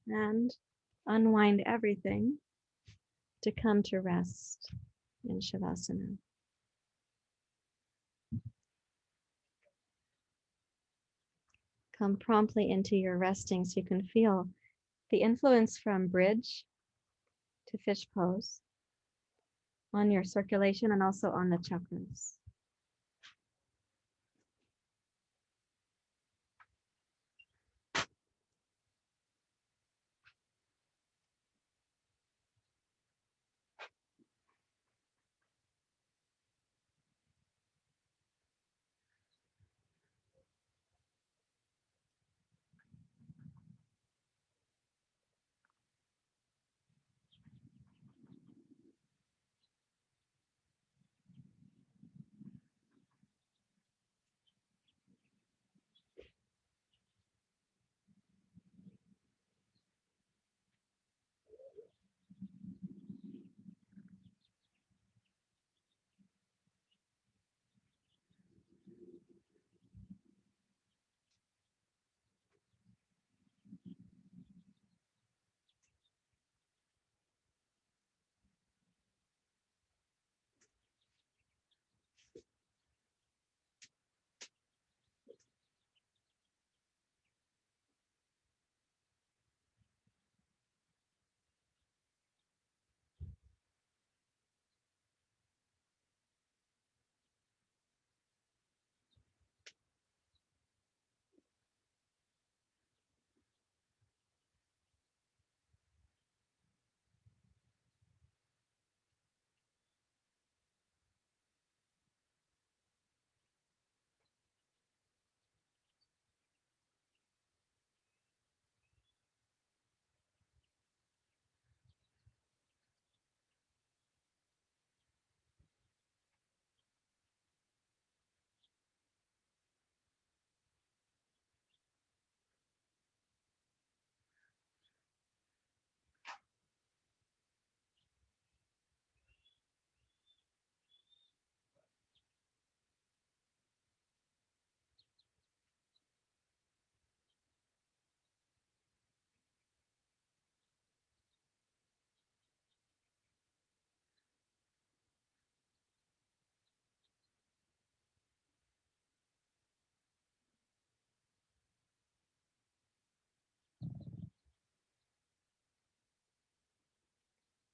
and unwind everything to come to rest in Shavasana. Come promptly into your resting so you can feel the influence from bridge to fish pose on your circulation and also on the chakras.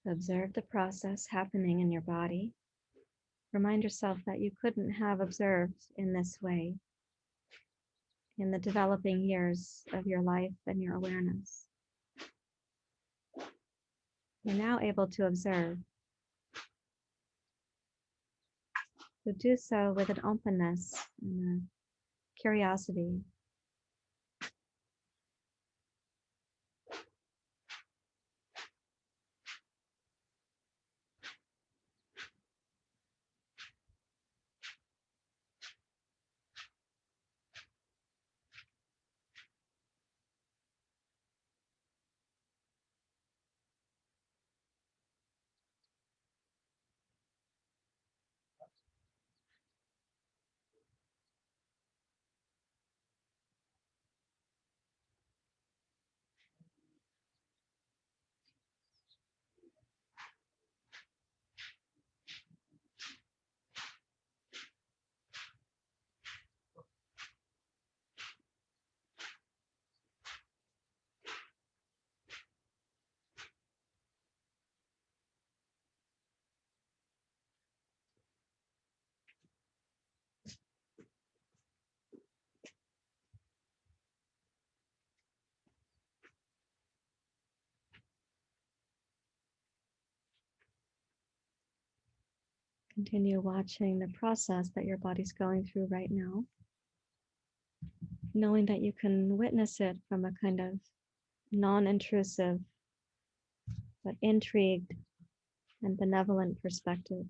Observe the process happening in your body. Remind yourself that you couldn't have observed in this way in the developing years of your life and your awareness. You're now able to observe. So do so with an openness and a curiosity. Continue watching the process that your body's going through right now, knowing that you can witness it from a kind of non-intrusive but intrigued and benevolent perspective.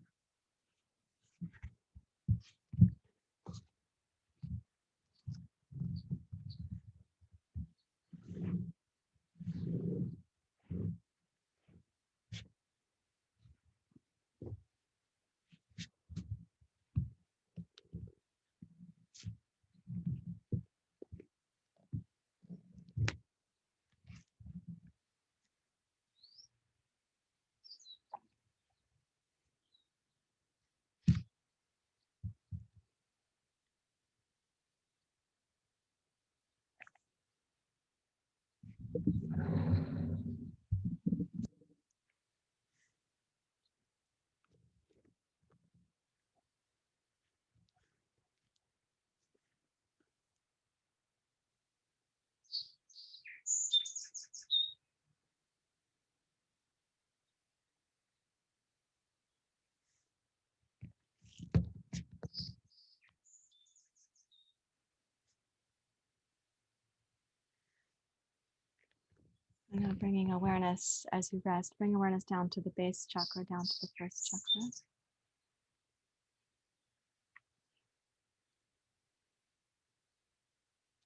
And now bringing awareness as you rest, bring awareness down to the base chakra, down to the first chakra.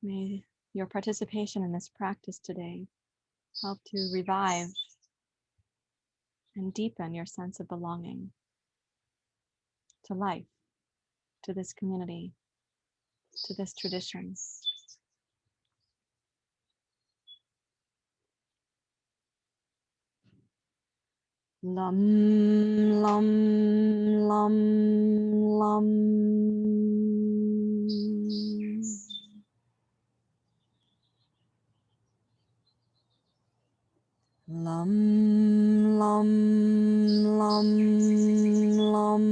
May your participation in this practice today help to revive and deepen your sense of belonging to life, to this community, to this tradition. Lam, lam, lam, lam. Lam, lam, lam, lam.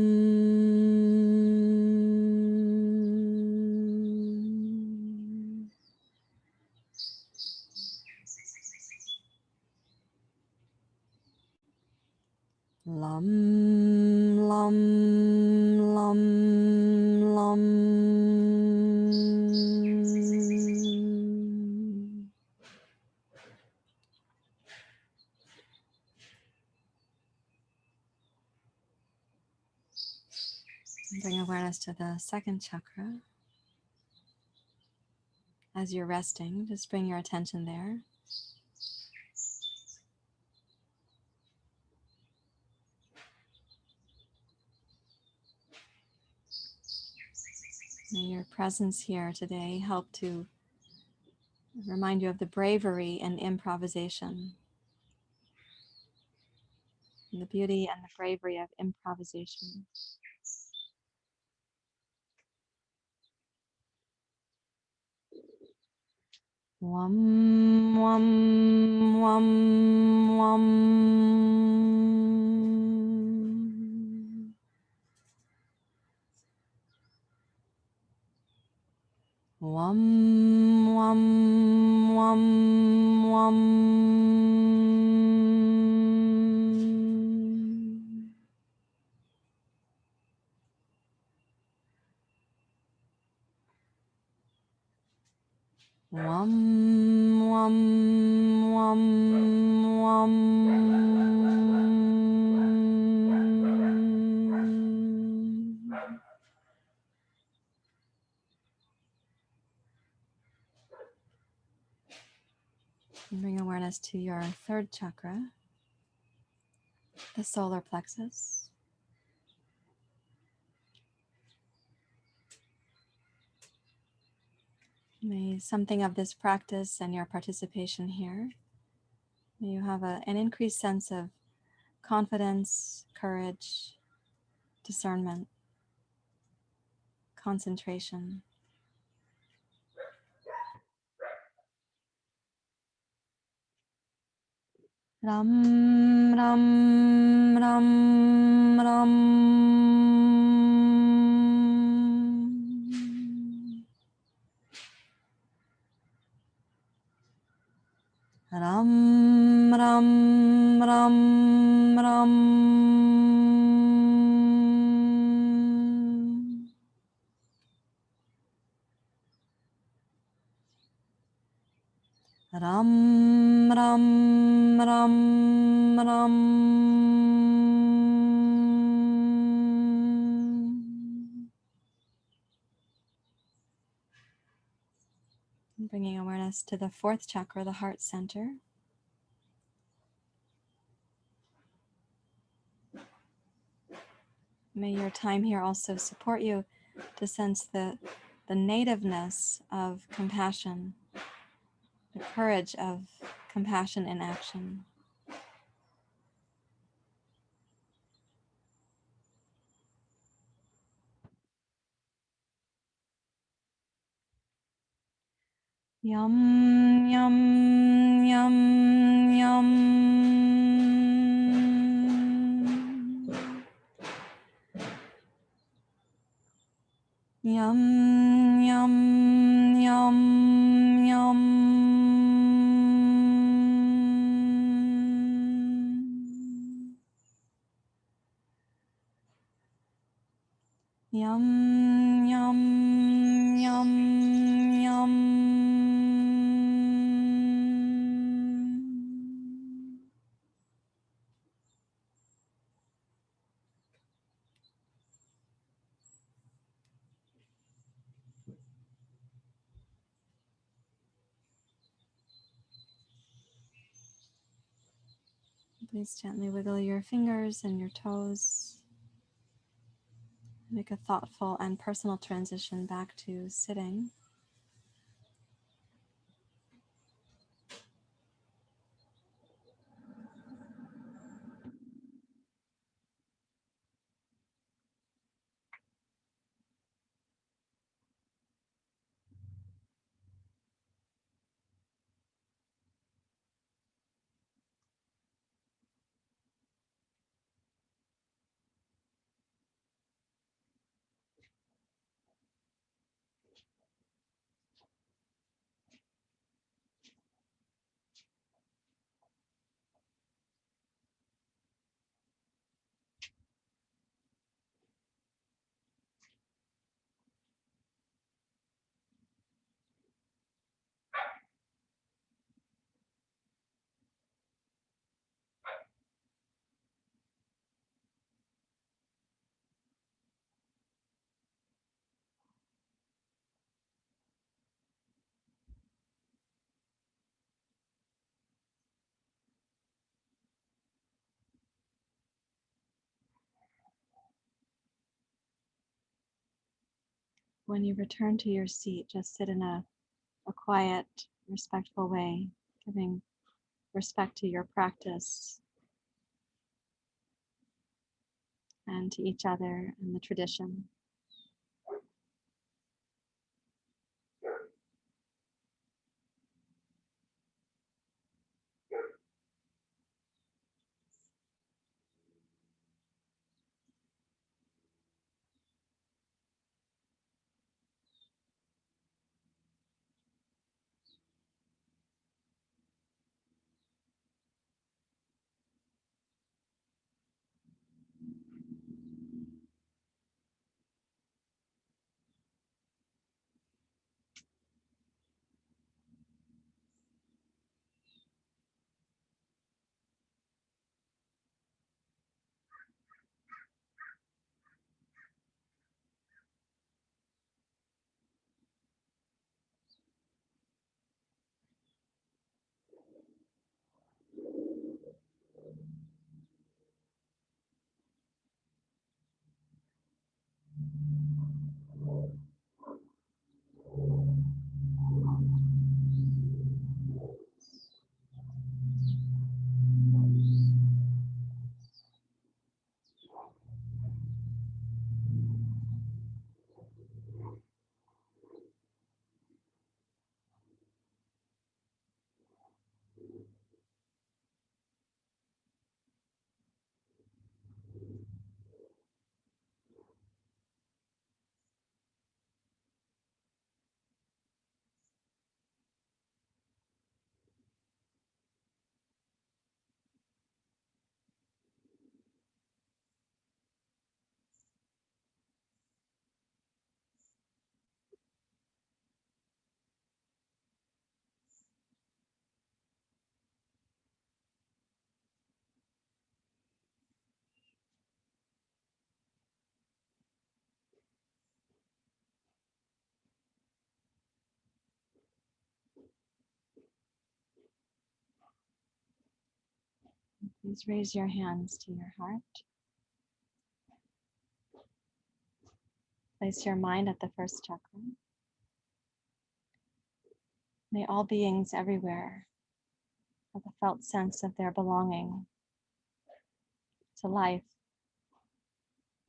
Lam, lam, lam, lam. Bring awareness to the second chakra. As you're resting, just bring your attention there. May your presence here today help to remind you of the bravery and improvisation, and the beauty and the bravery of improvisation. Wam, wam, wam, wam. Wam, wam, wam, wam. Wam, wam, wam, wam. And bring awareness to your third chakra, the solar plexus. May something of this practice and your participation here, may you have an increased sense of confidence, courage, discernment, concentration. Ram, ram, ram, ram. Ram, ram, ram, ram. Ram, ram, ram, ram. Bringing awareness to the fourth chakra, the heart center. May your time here also support you to sense the nativeness of compassion, the courage of compassion in action. Yum, yum, yum. Yum, yum, yum, yum. Yum, yum, yum, yum. Please gently wiggle your fingers and your toes. Make a thoughtful and personal transition back to sitting. When you return to your seat, just sit in a quiet, respectful way, giving respect to your practice and to each other and the tradition. Please raise your hands to your heart. Place your mind at the first chakra. May all beings everywhere have a felt sense of their belonging to life,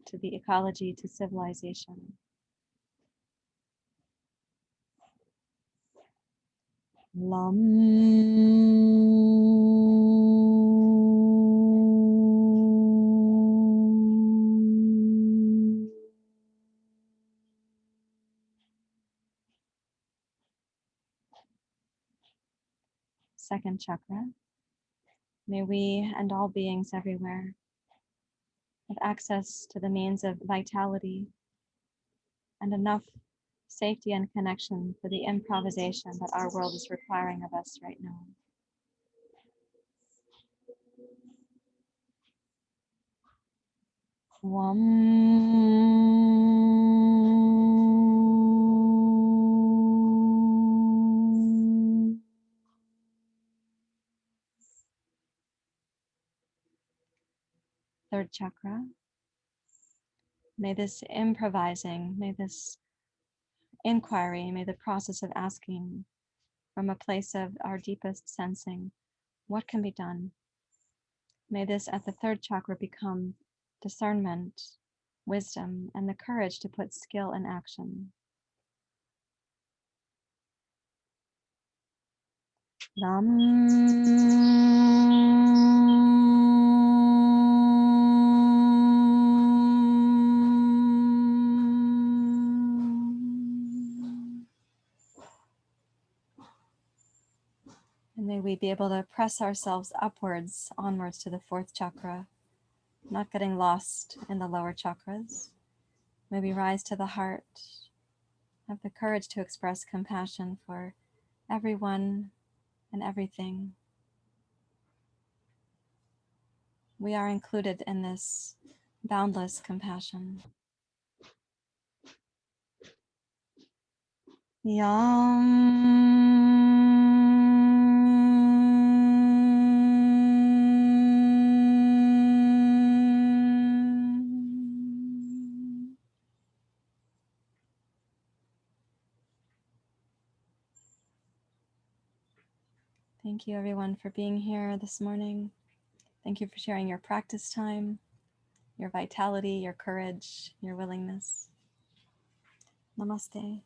to the ecology, to civilization. Lam. second chakra. May we and all beings everywhere have access to the means of vitality and enough safety and connection for the improvisation that our world is requiring of us right now. Third chakra. May this improvising, may this inquiry, may the process of asking from a place of our deepest sensing, what can be done? May this at the third chakra become discernment, wisdom, and the courage to put skill in action. And may we be able to press ourselves upwards, onwards to the fourth chakra, not getting lost in the lower chakras. May we rise to the heart, have the courage to express compassion for everyone and everything. We are included in this boundless compassion. Thank you everyone for being here this morning. Thank you for sharing your practice time, your vitality, your courage, your willingness. Namaste.